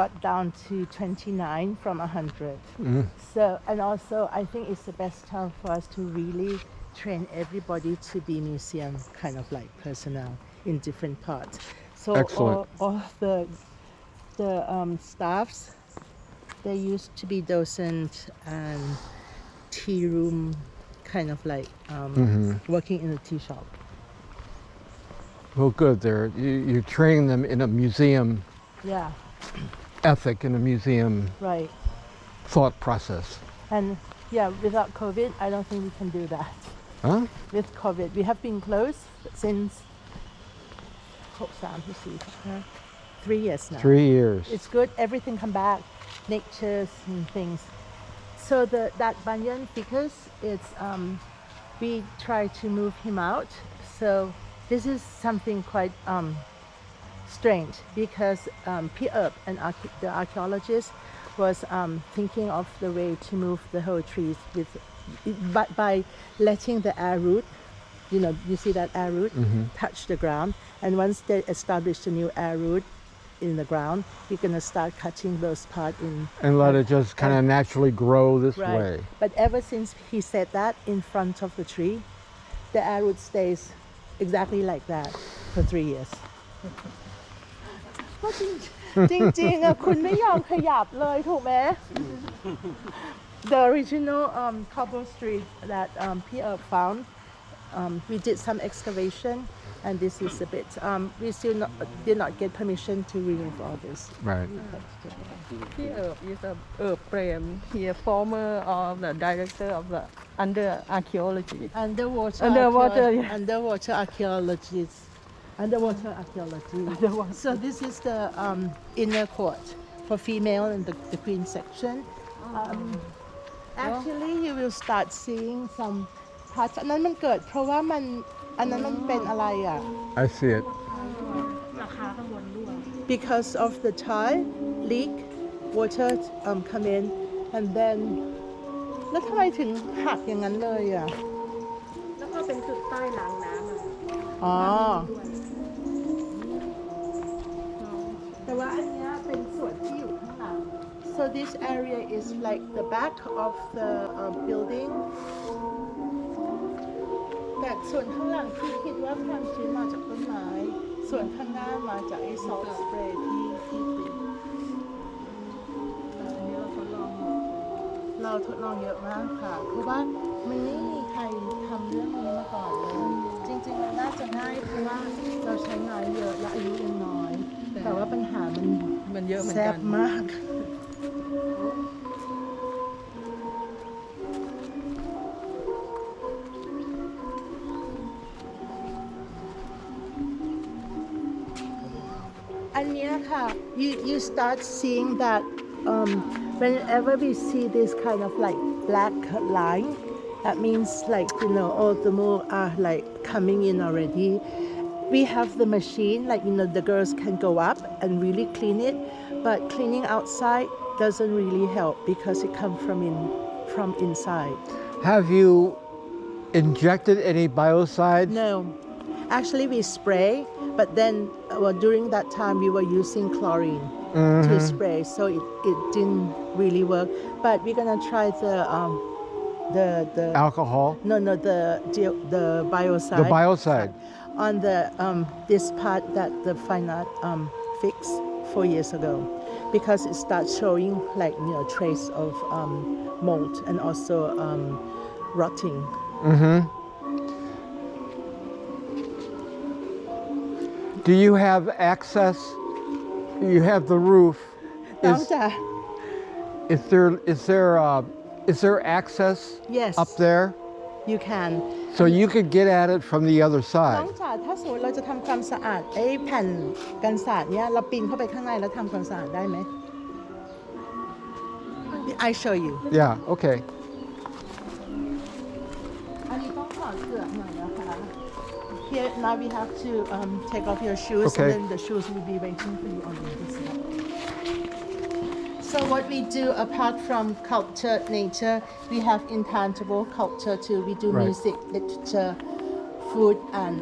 got down to 29 from 100. So, and also I think it's the best time for us to really train everybody to be museum kind of like personnel in different parts. So Excellent. all the staffs, they used to be docent and tea room kind of like working in a tea shop. Well, good. You train them in a museum Yeah, ethic, in a museum right. thought process. And yeah, without COVID, I don't think we can do that. Huh? With COVID, we have been closed since 3 years now. 3 years. It's good. Everything come back, natures and things. So that banyan, because it's we try to move him out. So this is something quite strange because P.Erp and the archaeologist was thinking of the way to move the whole trees by letting the air root, you know, you see that air root touch the ground, and once they establish the new air root in the ground, you're gonna start cutting those parts in. And let it just kind of naturally grow this Right. way. But ever since he said that in front of the tree, the air root stays exactly like that for 3 years. เพราะจริงๆอะคุณไม่ยอมขยับเลยถูกไหม The original cobble street that P.Erp found, we did some excavation, and this is a bit. We still did not get permission to remove all this. Right. P.Erp is a Prem. He a former of the director of the under archaeology. Underwater archaeologists. Underwater archaeology. So this is the inner court for female and the queen section. Actually, you will start seeing some parts. อันนั้นมันเกิดเพราะว่าอันนั้นมันเป็นอะไรอ่ะ I see it. Because of the tile leak, water come in, and then แล้วทำไมถึงหักอย่างนั้นเลยอ่ะ แล้วก็เป็นจุดใต้รางน้ำอะ อ๋อ แต่ว่าอันเนี้ยเป็นส่วนที่อยู่ข้างหลัง So this area is like the back of the building แต่ส่วนข้างหลังที่คิดว่าความชื้นมาจากต้นไม้ ส่วนข้างหน้ามาจากไอ้ salt spray ที่เราทดลองเยอะมากค่ะ เพราะว่ามันไม่มีใครทำเรื่องนี้มาก่อนเลย จริงๆมันน่าจะง่ายเพราะว่าเราใช้ไม้เยอะและอายุยังน้อย แต่ว่าปัญหามัน เยอะเหมือน แซ่ กับ น มาก อันเนี้ยค่ะ you start seeing that whenever we see this kind of like black line, that means like, you know, all the mold are like coming in already. We have the machine, like, you know, the girls can go up and really clean it, but cleaning outside doesn't really help because it comes from inside. Have you injected any biocide? No, actually we spray, but then during that time we were using chlorine to spray, so it didn't really work. But we're gonna try the Alcohol? no the biocide. The biocide. On the this part that the fine art fixed 4 years ago, because it starts showing like, you know, trace of mold and also rotting. Do you have access? You have the roof. น้องจ๋า Is there access Yes. up there? you can So you could get at it from the other น้อ side. งจ๋าถ้าสมมติเราจะทำความสะอาดไอ้แผ่นกันศาสตร์เนี้ยเราปีนเข้าไปข้างในแล้วทำความสะอาดได้ไหม I show you Yeah, okay. อันนี้ต้องถอดเสื้อหน่อยนะคะ Here now we have to take off your shoes Okay. and then the shoes will be waiting for you on this side. So what we do apart from culture, nature, we have intangible culture too. We do Right. music, literature, food, and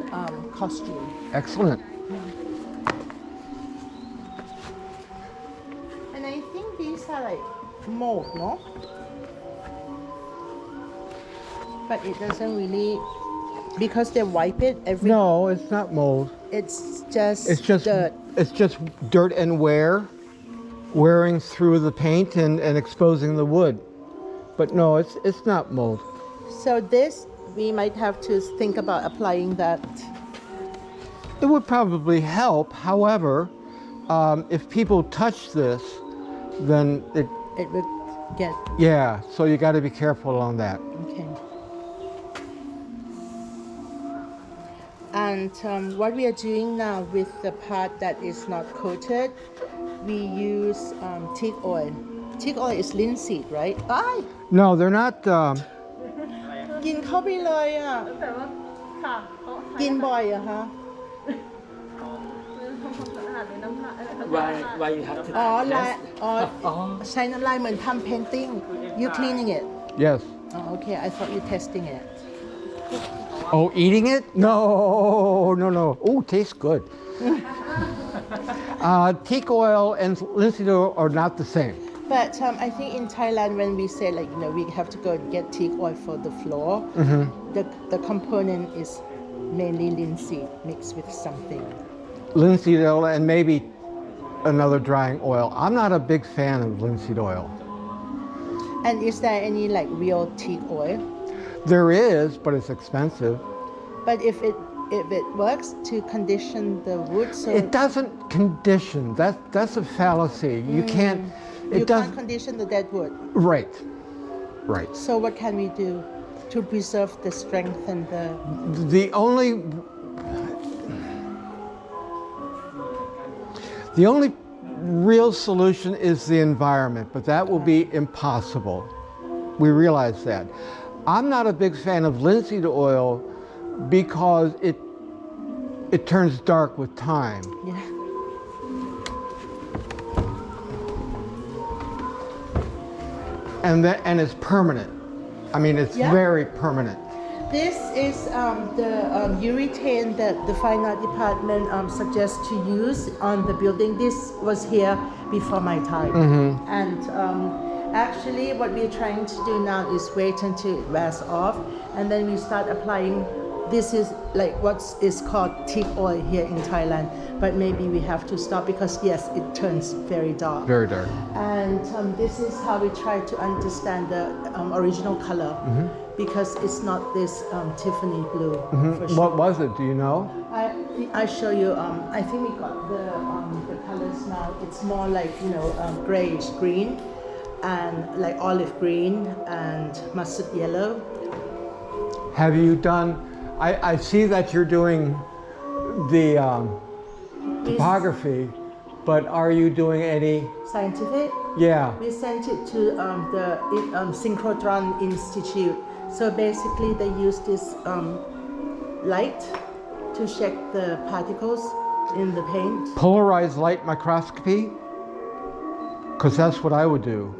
costume. Excellent. And I think these are like mold, no? But it doesn't really, because they wipe it every. No, it's not mold. It's just dirt. It's just dirt and wearing through the paint and exposing the wood. But no, it's not mold. So this we might have to think about applying that. It would probably help. However, if people touch this, then It would get yeah. So you got to be careful on that. okay. And what we are doing now with the part that is not coated, we use teak oil. Teak oil is linseed, right? อ้าย No, they're not. กินเข้าไปเลยอ่ะ แต่ว่าค่ะเขา กินบ่อยอะคะ ทำความสะอาดในน้ำลายอะไรเขา why you have to อ๋อลาย test อ๋อใช้น้ำลายเหมือนทำ painting you cleaning it Yes. oh, okay I thought you testing it Oh, eating it? No. Oh, tastes good. Teak oil and linseed oil are not the same. but I think in Thailand when we say like we have to go and get teak oil for the floor the component is mainly linseed mixed with something Linseed oil and maybe another drying oil. I'm not a big fan of linseed oil. and is there any like real teak oil There is, but it's expensive. but if it works to condition the wood so It doesn't condition. That's a fallacy. You can't. It you does. can't condition the dead wood Right. Right. so what can we do to preserve the strength and the The only real solution is the environment, but that will be impossible. We realize that. I'm not a big fan of linseed oil because it turns dark with time. yeah And it's permanent. I mean, it's Yeah. very permanent. This is the urethane that the fine art department suggests to use on the building. This was here before my time. And actually what we're trying to do now is wait until it wears off and then we start applying. This is like what is called teak oil here in Thailand. But maybe we have to stop because yes, it turns very dark. Very dark. And this is how we try to understand the original color because it's not this Tiffany blue for sure. What was it? Do you know? I show you. I think we got the colors now. It's more like grayish green and like olive green and mustard yellow. Have you done? I see that you're doing the topography, but are you doing any? Scientific. Yeah. We sent it to the Synchrotron Institute. So basically, they use this light to check the particles in the paint. Polarized light microscopy? Because that's what I would do.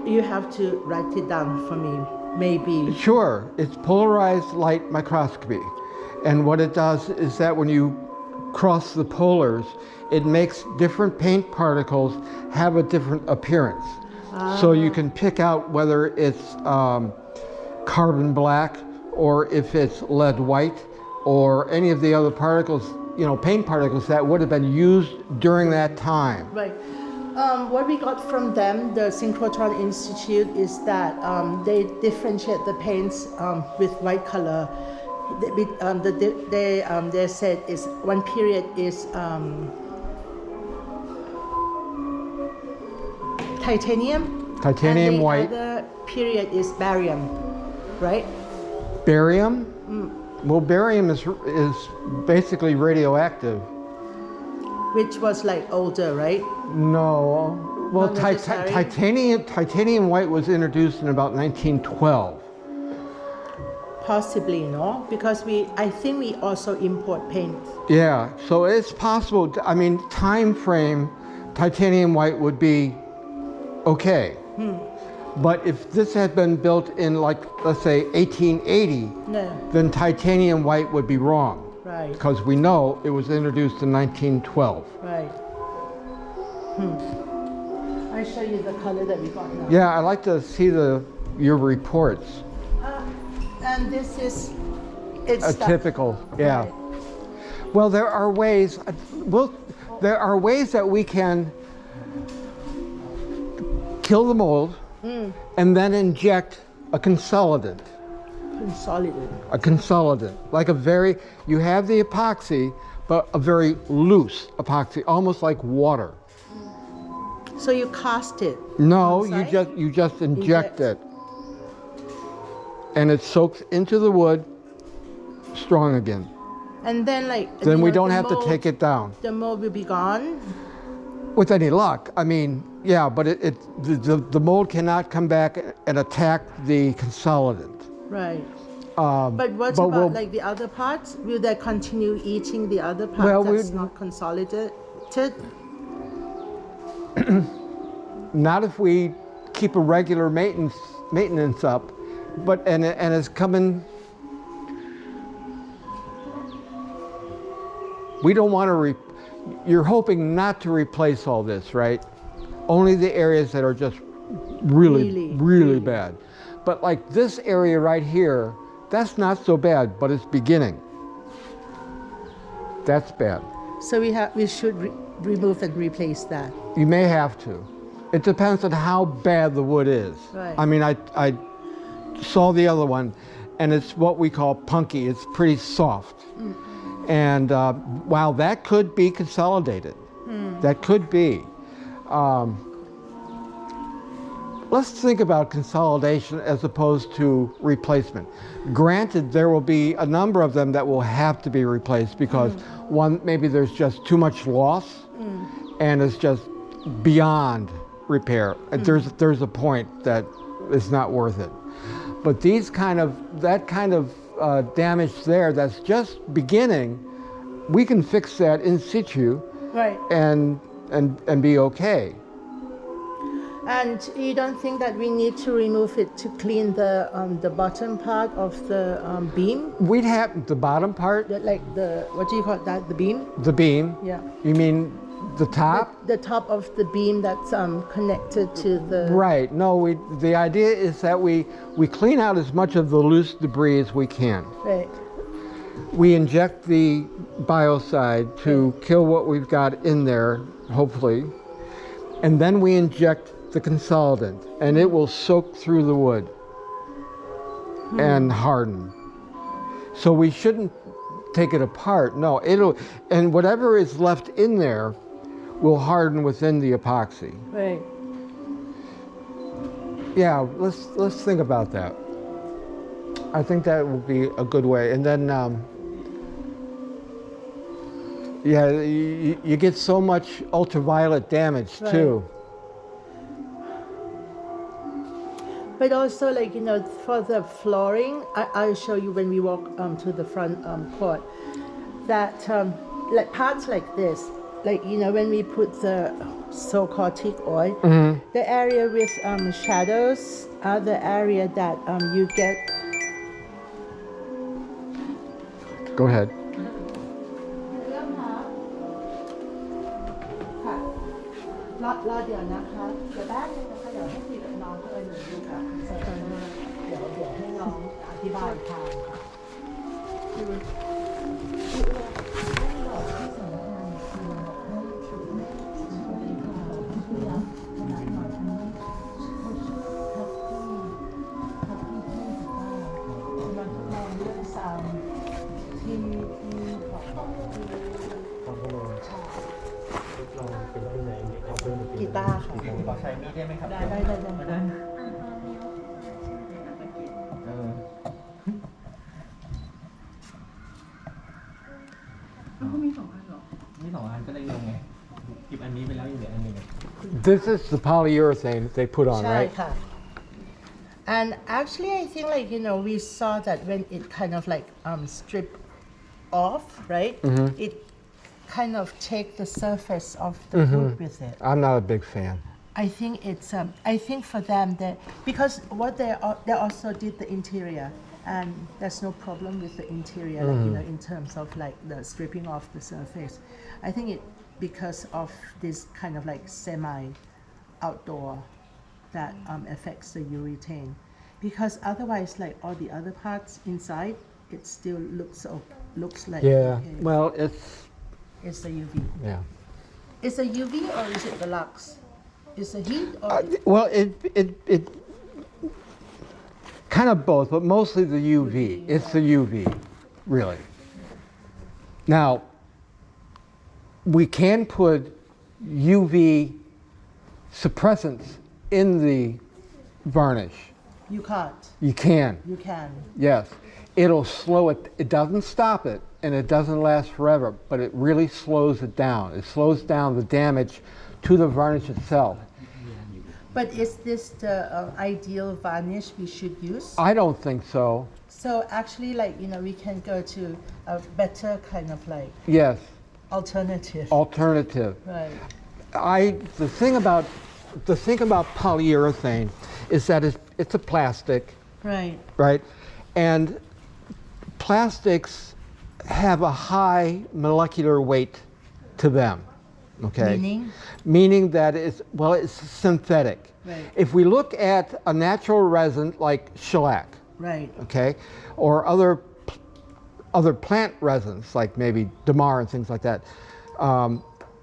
You have to write it down for me, maybe. Sure, it's polarized light microscopy. And what it does is that when you cross the polars, it makes different paint particles have a different appearance. So you can pick out whether it's carbon black or if it's lead white or any of the other particles, paint particles that would have been used during that time. Right. What we got from them, the Synchrotron Institute, is that they differentiate the paints with white color. They said is one period is titanium. Titanium and the white. other period is barium, right? Barium? Well, barium is basically radioactive. which was like older, right? No. Well, Not necessary. titanium white was introduced in about 1912. Possibly, no? Because I think we also import paint. Yeah, so it's possible. I mean, time frame, titanium white would be okay. But if this had been built in, like, let's say 1880, No. then titanium white would be wrong. Right. Because we know it was introduced in 1912. Right. I show you the color that we got now. Yeah, I'd like to see your reports. And this is it's A stuff. typical, yeah. Right. Well, there are ways that we can kill the mold and then inject a consolidant. Consolidated. Like you have the epoxy, but a very loose epoxy, almost like water. So you cast it. No, Inside? you just inject it. And it soaks into the wood strong again. And then Then we the don't have to mold- take it down. The mold will be gone. With any luck. I mean, yeah, but the mold cannot come back and attack the consolidant. Right. But what about we'll- like the other parts? Will they continue eating the other part Well, that's not consolidated? Not if we keep a regular maintenance up, and it's coming. We don't want to. You're hoping not to replace all this, right? Only the areas that are just really bad. But like this area right here, that's not so bad, but it's beginning. That's bad. So we should remove and replace that. You may have to. It depends on how bad the wood is. Right. I mean, I saw the other one, and it's what we call punky. It's pretty soft. And while that could be consolidated, that could be. Let's think about consolidation as opposed to replacement. Granted, there will be a number of them that will have to be replaced because maybe there's just too much loss and it's just beyond repair. There's a point that it's not worth it. But that kind of damage there that's just beginning, we can fix that in situ, Right. and be okay. And you don't think that we need to remove it to clean the bottom part of the beam? We'd have the bottom part, What do you call that? The beam? the beam. Yeah. You mean the top? The top of the beam that's connected to the. Right. No, the idea is that we clean out as much of the loose debris as we can. Right. We inject the biocide to kill what we've got in there, hopefully, and then we inject the consolidant, and it will soak through the wood and harden. So we shouldn't take it apart. No, and whatever is left in there will harden within the epoxy. Right. Yeah, let's think about that. I think that would be a good way. And then, yeah, you get so much ultraviolet damage too. But also, for the flooring, I'll show you when we walk to the front court, that parts like this, when we put the so-called teak oil, the area with shadows are the area that you get. Go ahead. รอเดี๋ยวนะคะเดี๋ยวแป๊บนึงนะคะเดี๋ยวให้คุยกับน้องเพื่อนหนูดูค่ะเดี๋ยวให้น้องอธิบายทางค่ะกีตาร์ค่ะขอใช้มีดได้ไหมครับได้ แล้วก็มี2 อันเหรอ มี2 อันก็เลยงงไงหยิบอันนี้ไปแล้วยังเหลืออันหนึง This is the polyurethane they put on, ใช่ right? ค่ะ and actually I think like we saw that when it kind of like strip off, right? It kind of take the surface of the wood with it. I'm not a big fan. I think it's I think for them that because what they also did the interior, and there's no problem with the interior, like, in terms of like the stripping off the surface. I think it because of this kind of like semi outdoor that affects the urethane, because otherwise like all the other parts inside it still looks like Yeah, okay. well, It's the UV. yeah. Is it UV or is it the lux? Is it heat or Well, it kind of both, but mostly the UV. It's the UV, really. Now, we can put UV suppressants in the varnish. you can't? You can, You can. yes. It'll slow it. It doesn't stop it, and it doesn't last forever, but it really slows it down. It slows down the damage to the varnish itself. But is this the ideal varnish we should use? I don't think so. So actually, like we can go to a better kind of like Yes, alternative. alternative. Right. The thing about polyurethane is that it's a plastic, Right. right? And plastics have a high molecular weight to them. Okay. Meaning that it's synthetic. Right. If we look at a natural resin like shellac, Right. okay, or other plant resins like maybe damar and things like that,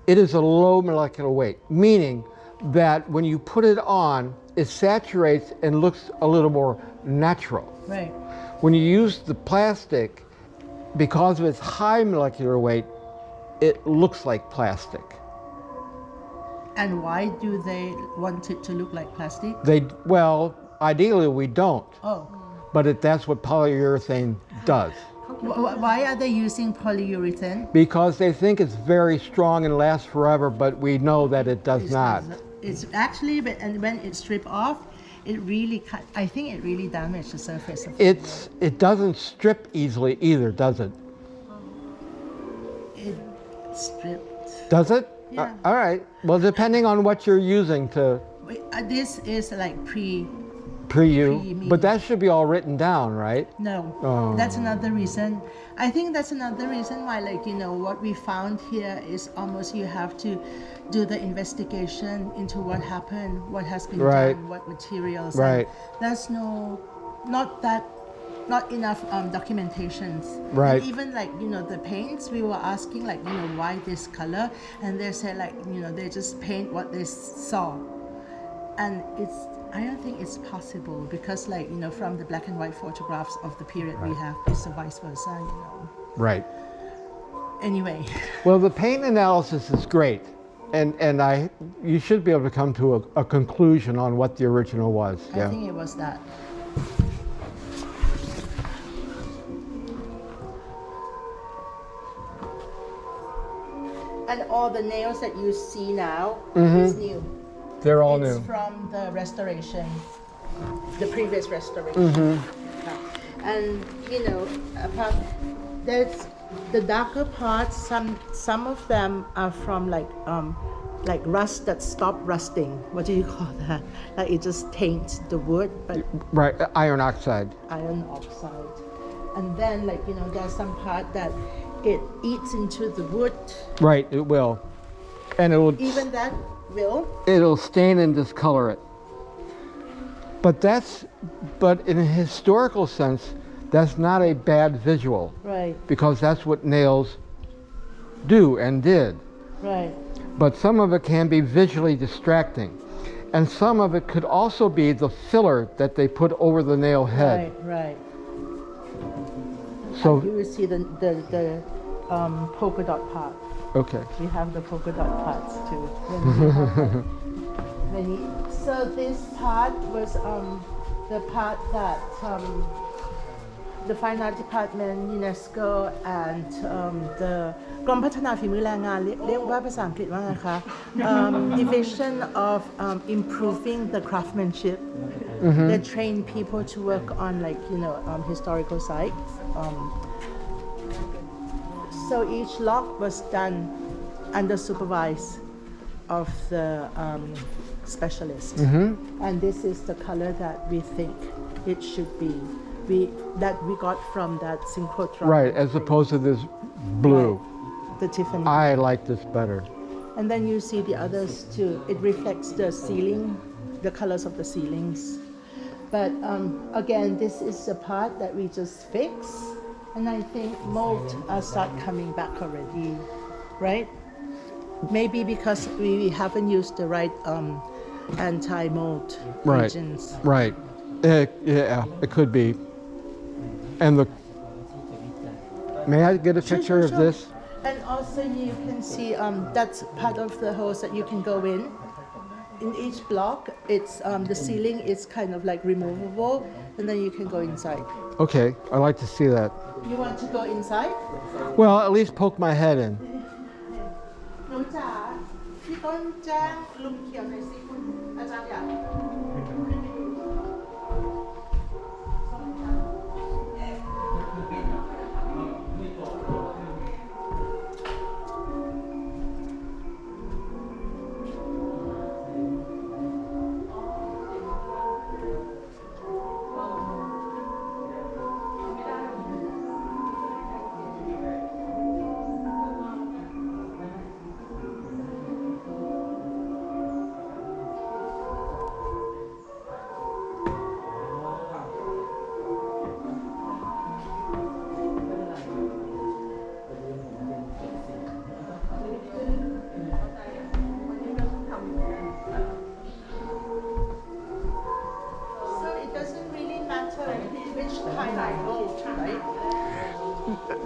it is a low molecular weight, meaning that when you put it on, it saturates and looks a little more natural. Right. When you use the plastic, because of its high molecular weight, it looks like plastic. And why do they want it to look like plastic? Well, ideally we don't, Oh. but that's what polyurethane does. Why are they using polyurethane? Because they think it's very strong and lasts forever, but we know that it does not. It's actually, and when it's stripped off, it really, I think it really damaged the surface of It doesn't strip easily either, does it? it stripped. Does it? Yeah. All right. Well, depending on what you're using to This is like pre-you, Pre-me. but that should be all written down, right? No, Oh. that's another reason. I think that's another reason why, like, what we found here is almost you have to do the investigation into what happened, what has been Right. done, what materials. Right. And there's not enough documentations. Right. And even like, the paints, we were asking like, why this color? And they said like, they just paint what they saw. And I don't think it's possible because like, from the black and white photographs of the period we have, it's a vice versa, Right. Anyway, Well, the paint analysis is great, and you should be able to come to a conclusion on what the original was. I think it was that. And all the nails that you see now is new. They're all It's new. from the restoration, the previous restoration. And apart, there's the darker parts. Some of them are from like rust that stopped rusting. What do you call that? Like it just taints the wood, but Right, iron oxide. iron oxide. And then like there's some part that it eats into the wood. Right, it will, and Even that will. it'll stain and discolor it. But in a historical sense, that's not a bad visual, Right. because that's what nails do and did. Right. But some of it can be visually distracting, and some of it could also be the filler that they put over the nail head. Right. So You will see the polka dot part. okay. We have the polka dot parts too. So this part was the part that the Fine Art Department, UNESCO, and the กรมพัฒนาฝีมือแรงงานเรียกว่าภาษาอังกฤษว่าไงคะ Division of improving the craftsmanship. They train people to work on historical sites. So each lock was done under supervision of the specialist. And this is the color that we think it should be. That we got from that synchrotron. Right, as opposed to this blue. The Tiffany. I like this better. And then you see the others too. It reflects the ceiling, the colors of the ceilings. But again, this is the part that we just fix. And I think mold start coming back already, right? Maybe because we haven't used the right anti-mold agents. Right. Yeah, it could be. And may I get a picture of this? And also you can see that's part of the holes that you can go in. In each block, it's the ceiling is kind of like removable, and then you can go inside. Okay, I'd like to see that. You want to go inside? Well, at least poke my head in. หนูจ๋าพี่ต้นแจ้งลุงเขียวหน่อยสิคุณอาจารย์อยาก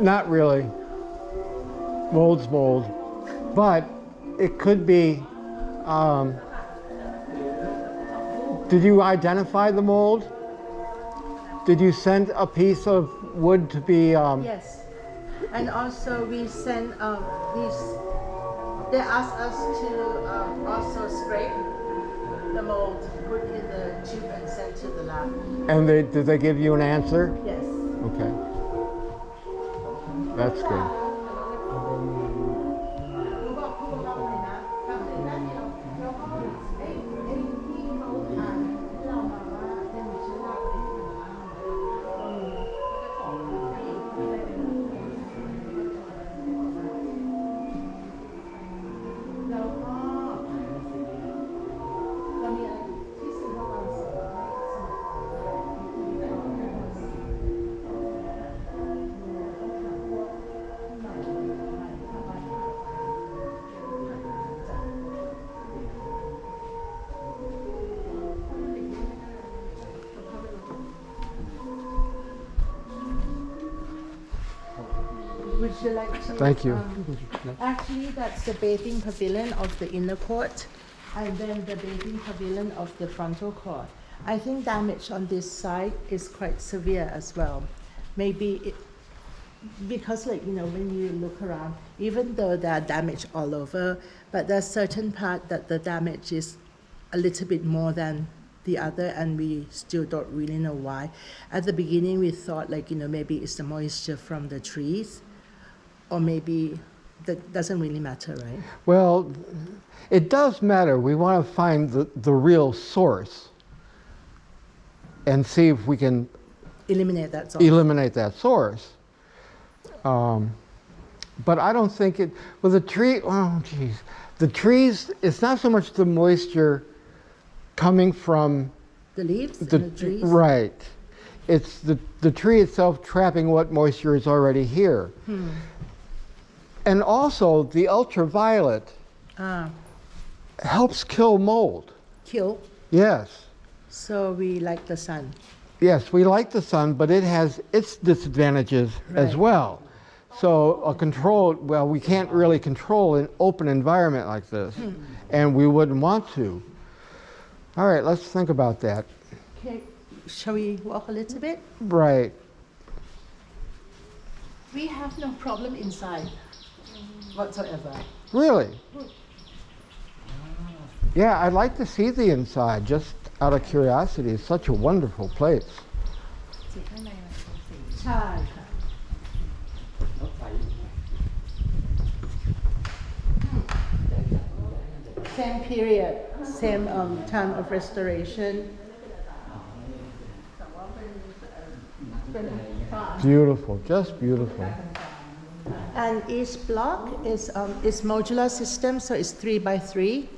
Not really. Mold's mold. But it could be, did you identify the mold? Did you send a piece of wood to be... Yes. And also we send they asked us to also scrape the mold, put in the tube and send to the lab. And did they give you an answer? Yes. Okay. That's good. Would you like to? Thank you. Actually, that's the bathing pavilion of the inner court, and then the bathing pavilion of the frontal court. I think damage on this side is quite severe as well. Maybe because when you look around, even though there are damage all over, but there's certain part that the damage is a little bit more than the other, and we still don't really know why. At the beginning, we thought maybe it's the moisture from the trees, or maybe that doesn't really matter, right? Well, it does matter. We want to find the real source and see if we can eliminate that source. But I don't think it, well, the tree, oh geez. The trees, it's not so much the moisture coming from the leaves and the trees. Right. It's the tree itself trapping what moisture is already here. And also the ultraviolet helps kill mold. Kill? Yes. So we like the sun. Yes, we like the sun, but it has its disadvantages as well. So we can't really control an open environment like this, and we wouldn't want to. All right, let's think about that. Okay, shall we walk a little bit? Right. We have no problem inside whatsoever. Really? Yeah, I'd like to see the inside, just out of curiosity. It's such a wonderful place. ใช่ค่ะ รถไฟ Same period, same time of restoration. Beautiful, just beautiful. And each block is modular system, so it's 3 by 3.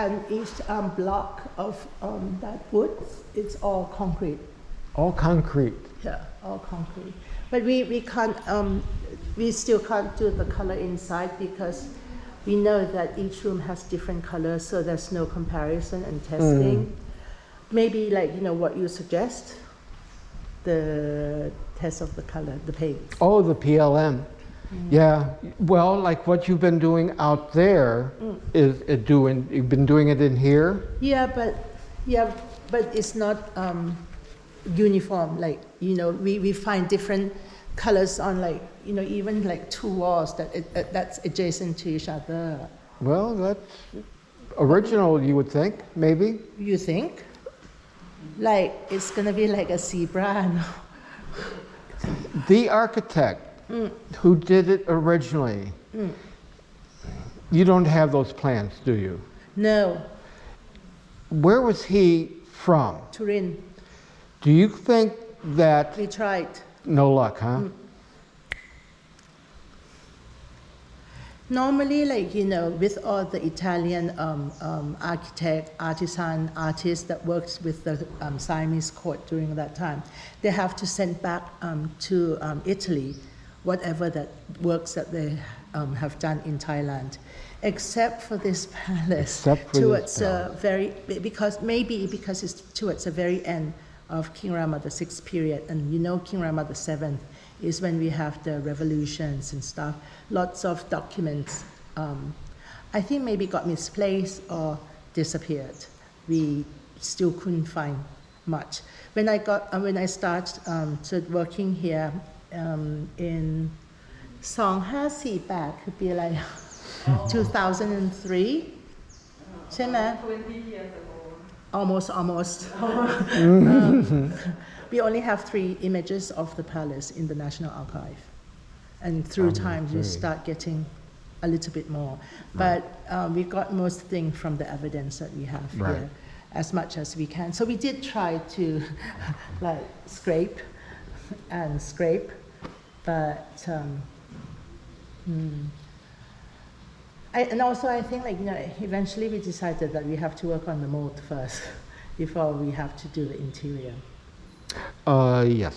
And each block of that wood, it's all concrete. All concrete. Yeah, all concrete. But we can't, we still can't do the color inside because we know that each room has different colors, so there's no comparison and testing. Maybe like, you know, what you suggest, the test of the color, the paint. Oh, the PLM. Yeah, well, like what you've been doing out there is you've been doing it in here? Yeah, but it's not uniform. Like, you know, we find different colors on, like, you know, even like 2 walls that's adjacent to each other. Well, that's original, you would think, maybe. You think? Like it's gonna be like a zebra. No? The architect who did it originally, you don't have those plans, do you? No, Where was he from? Turin. Do you think that... We tried. No luck, huh? Normally, like, you know, with all the Italian architect, artisan, artists that works with the Siamese court during that time, they have to send back to Italy whatever that works that they have done in Thailand, except for this palace. Except for towards this palace. because it's towards the very end of King Rama VI period, and you know King Rama VII is when we have the revolutions and stuff. Lots of documents, I think maybe got misplaced or disappeared. We still couldn't find much. When I started working here in 2548 could be like 2003, ใช่ไหม 20 years ago. Almost. We only have 3 images of the palace in the National Archive. And through time, you start getting a little bit more. But we got most things from the evidence that we have here, as much as we can. So we did try to like scrape, but and also I think, like, you know, eventually we decided that we have to work on the mold first before we have to do the interior. Yes.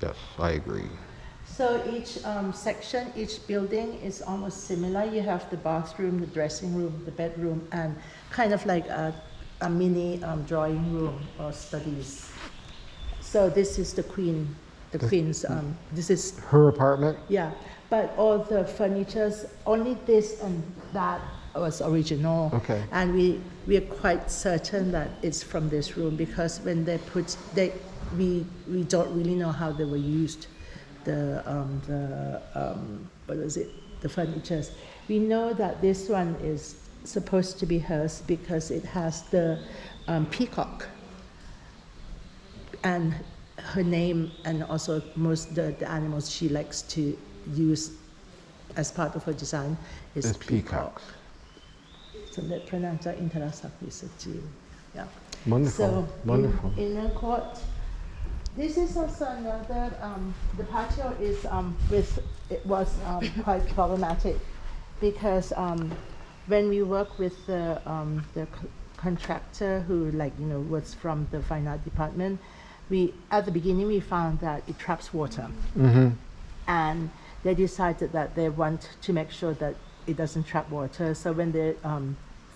Yes, I agree. So each section, each building is almost similar. You have the bathroom, the dressing room, the bedroom, and kind of like a mini drawing room or studies. So this is the queen's, this is, Her apartment? yeah. But all the furnitures, only this and that was original. Okay. And we are quite certain that it's from this room because when we don't really know how they were used. The furnitures. We know that this one is supposed to be hers because it has the peacock and her name, and also most the animals she likes to use as part of her design is It's peacock. peacocks. สมเด็จพระนางเจ้าอินทรศักดิ์วิสุทธิ Yeah. Wonderful, So wonderful. in inner court, this is also another. The patio is was quite problematic because when we work with the contractor who, like, you know, was from the fine art department, at the beginning we found that it traps water, and they decided that they want to make sure that it doesn't trap water. So when they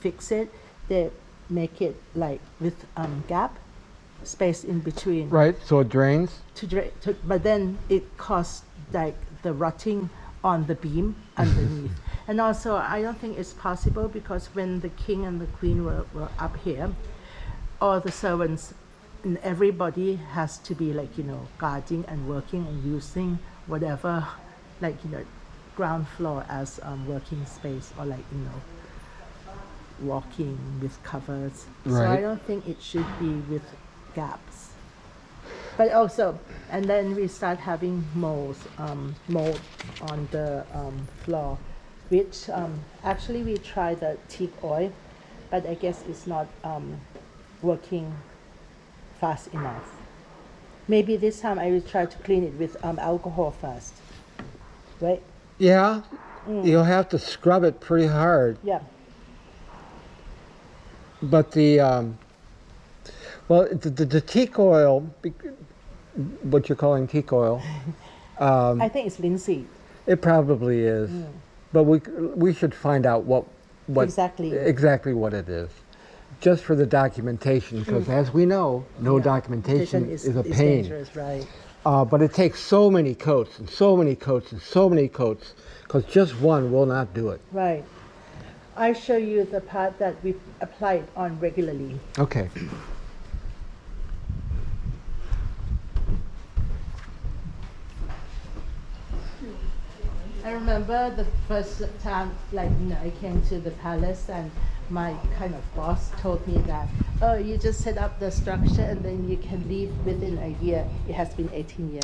fix it, they make it like with gap space in between. Right, so it drains? But then it caused like the rotting on the beam underneath. And also, I don't think it's possible because when the king and the queen were up here, all the servants and everybody has to be, like, you know, guarding and working and using whatever, like ground floor as working space or like walking with covers. So I Right. don't think it should be with gaps. But also, and then we start having mold on the floor, which actually we tried the teak oil, but I guess it's not working fast enough. Maybe this time I will try to clean it with alcohol first, right? Yeah, you'll have to scrub it pretty hard. Yeah. But the teak oil, what you're calling teak oil, I think it's linseed. it probably is. But we should find out what exactly what it is, just for the documentation, because as we know, no documentation is a pain. Dangerous, right? But it takes so many coats and so many coats and so many coats, because just one will not do it. Right. I show you the part that we apply it on regularly. Okay. I remember the first time, I came to the palace and my kind of boss told me that, oh, you just set up the structure and then you can leave within a year. It has been 18 years.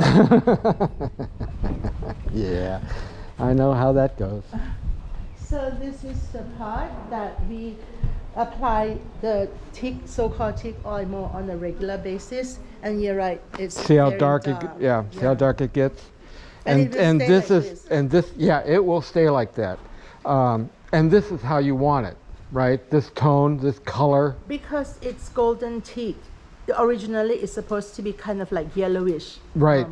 Yeah, I know how that goes. So this is the part that we apply the so-called teak oil more on a regular basis. And you're right, it's See how very dark it, see how dark it gets? And it will And stay this like is, this. and this, yeah, it will stay like that. And this is how you want it, right? This tone, this color. Because it's golden teak. Originally, it's supposed to be kind of like yellowish. Right.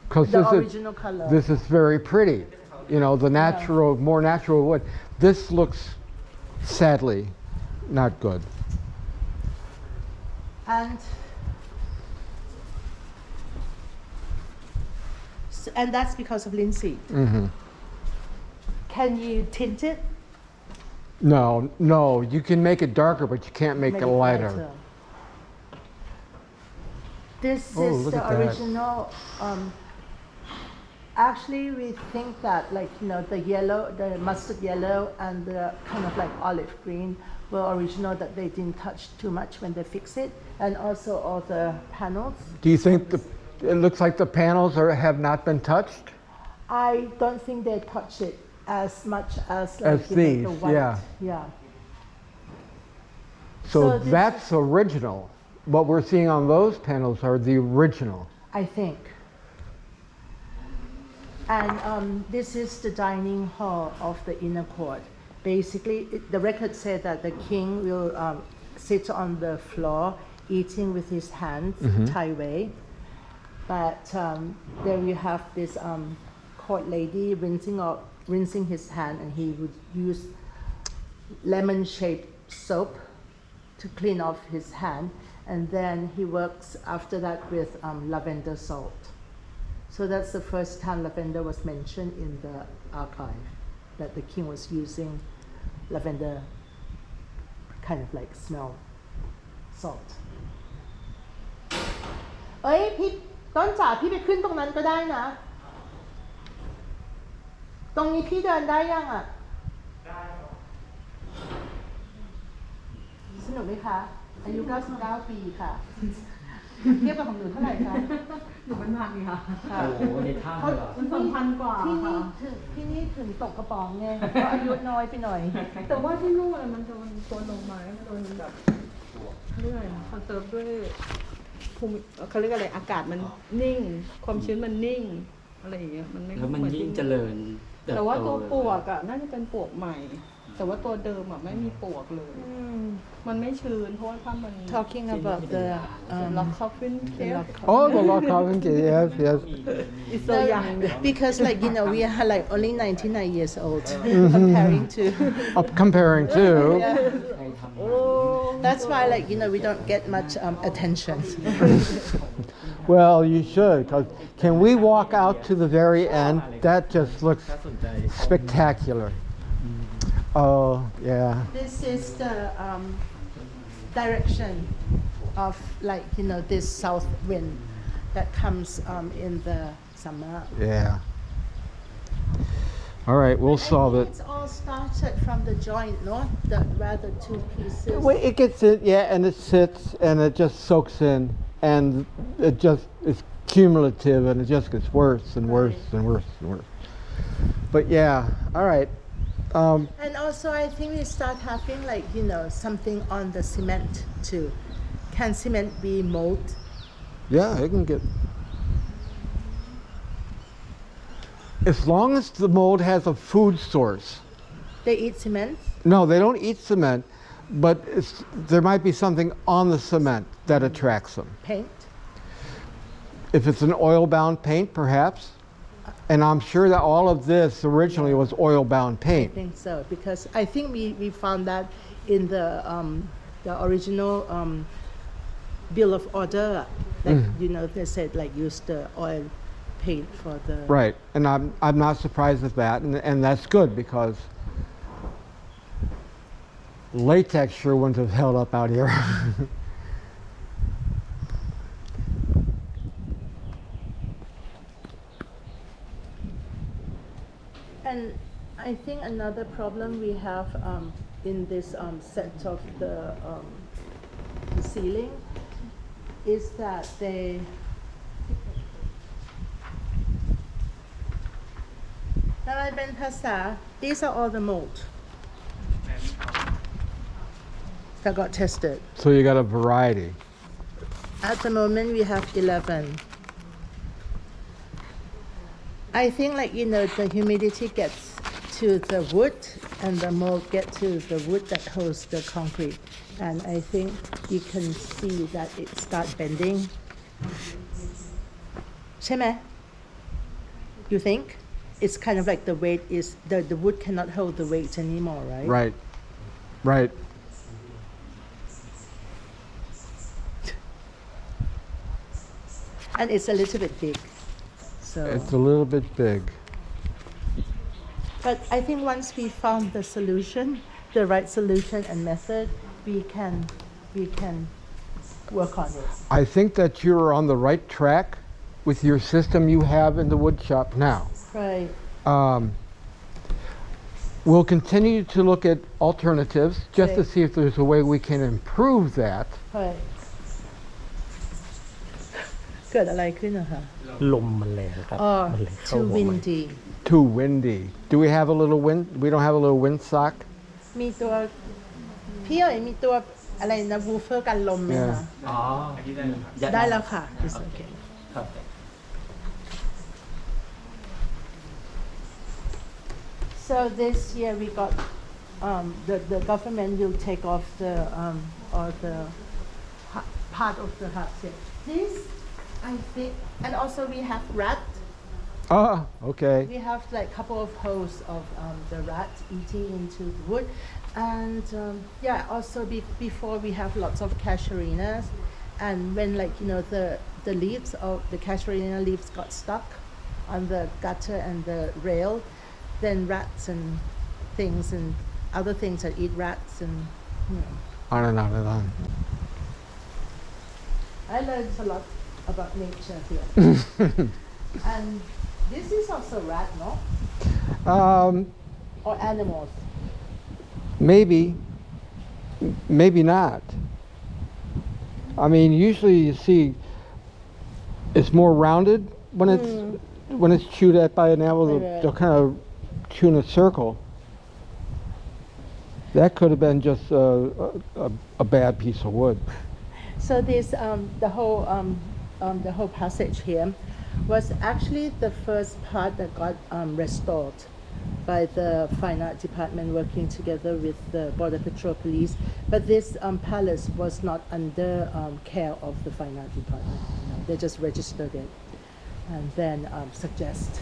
Because The original color. this is very pretty. The natural, more natural wood. This looks, sadly, not good. And that's because of linseed. Can you tint it? No, you can make it darker, but you can't make it lighter. This Oh, is look the at that. original. Actually, we think that the yellow, the mustard yellow, and the kind of like olive green were original, that they didn't touch too much when they fix it, and also all the panels. Do you think it looks like the panels have not been touched? I don't think they touch it as much as These, the white. yeah. So So this that's original. What we're seeing on those panels are the original. I think. And this is the dining hall of the inner court. Basically, the record said that the king will sit on the floor eating with his hands, Thai way. But then you have this court lady rinsing his hand, and he would use lemon-shaped soap to clean off his hand. And then he works after that with lavender salt. So that's the first time lavender was mentioned in the archive, that the king was using lavender kind of like smell salt. พี่ต้นจ๋าพี่ไปขึ้นตรงนั้นก็ได้นะ ตรงนี้พี่เดินได้ยังอ่ะ ได้สนุกไหมคะ อายุ 99 ปีค่ะ เทียบกับของหนูเท่าไหร่คะ หนูเป็นพันค่ะ โอ้โหในถ้ำเหรอ มัน2,000 กว่า ที่นี่ถึงตกกระป๋องไงเพราะอายุน้อยไปหน่อย แต่ว่าที่นู่นมันโดนตัวลงไม้มันโดนแบบเขาเรียกอะไรนะคอนเซิร์ฟด้วยภูมิเขาเรียกอะไรอากาศมันนิ่ง ความชื้นมันนิ่งอะไรอย่างเงี้ยมันไม่ แล้วมันยิ่งเจริญเติบโต แต่ว่าตัวปลวกอ่ะน่าจะเป็นปลวกใหม่ แต่ว่าตัวเดิมอ่ะไม่มีปลวกเลย มันไม่ชื้นเพราะว่าถ้ามัน Talking about the Lock Coffin Cave Oh, the Lock Coffin Cave, yes. is so young because we are like only 99 years old comparing to Comparing to, ใครทำ that's why we don't get much attention. well, you should, because can we walk out to the very end? That just looks ถ้าสนใจ spectacular. Oh, yeah. This is the direction of this south wind that comes in the summer. Yeah. All right, we'll solve I think it. it's all started from the joint, no? The rather two pieces. Well, it gets in, yeah, and it sits and it just soaks in, and it just is cumulative, and it just gets worse and worse and worse and worse. But yeah, all right. And also, I think we start having like something on the cement too. Can cement be mold? Yeah, it can get. As long as the mold has a food source. They eat cement. No, they don't eat cement, but there might be something on the cement that attracts them. Paint. If it's an oil-bound paint, perhaps. And I'm sure that all of this originally was oil-bound I paint. think so, because I think we found that in the original bill of order. Like, they said like use the oil paint for the. Right, and I'm not surprised at that, and that's good because latex sure wouldn't have held up out here. And I think another problem we have in this set of the ceiling is that they these are all the mold that got tested. So you got a variety. At the moment we have 11. I think the humidity gets to the wood and the mold get to the wood that holds the concrete. And I think you can see that it starts bending. ใช่ไหม? You think? It's kind of like the weight is, the wood cannot hold the weight anymore, right? Right, right. And it's a little bit big. So. It's a little bit big. But I think once we found the solution, the right solution and method, we can work on it. I think that you're on the right track with your system you have in the wood shop now. Right. We'll continue to look at alternatives just to Right. see if there's a way we can improve that. Right. เกิดอะไรขึ้นอะคะ ลมมันแรงครับ Oh, มันเลยเข้า too หัวมัน windy. Too windy. Do we have a little wind? We don't have a little windsock? มีตัวพี่เอ๋ยมีตัวอะไรนะวูเฟอร์กันลมไหมคะ อ๋อ ได้แล้วค่ะ It's okay. ครับ So this year we got the government will take off the or the part of the house. This I think, and also we have rat. Ah, okay. We have like couple of holes of the rat eating into the wood, and yeah, also before we have lots of casuarinas, and when the leaves of the casuarina leaves got stuck on the gutter and the rail, then rats and things and other things that eat rats and On and on and on. I learned a lot about nature here. And this is also rat, no? Or animals. Maybe, maybe not. I mean, usually you see it's more rounded when it's chewed at by an animal. Right. They'll kind of chew in a circle. That could have been just a bad piece of wood. So this the whole passage here was actually the first part that got restored by the Fine Art Department working together with the Border Patrol Police. But this palace was not under care of the Fine Art Department. They just registered it and then suggest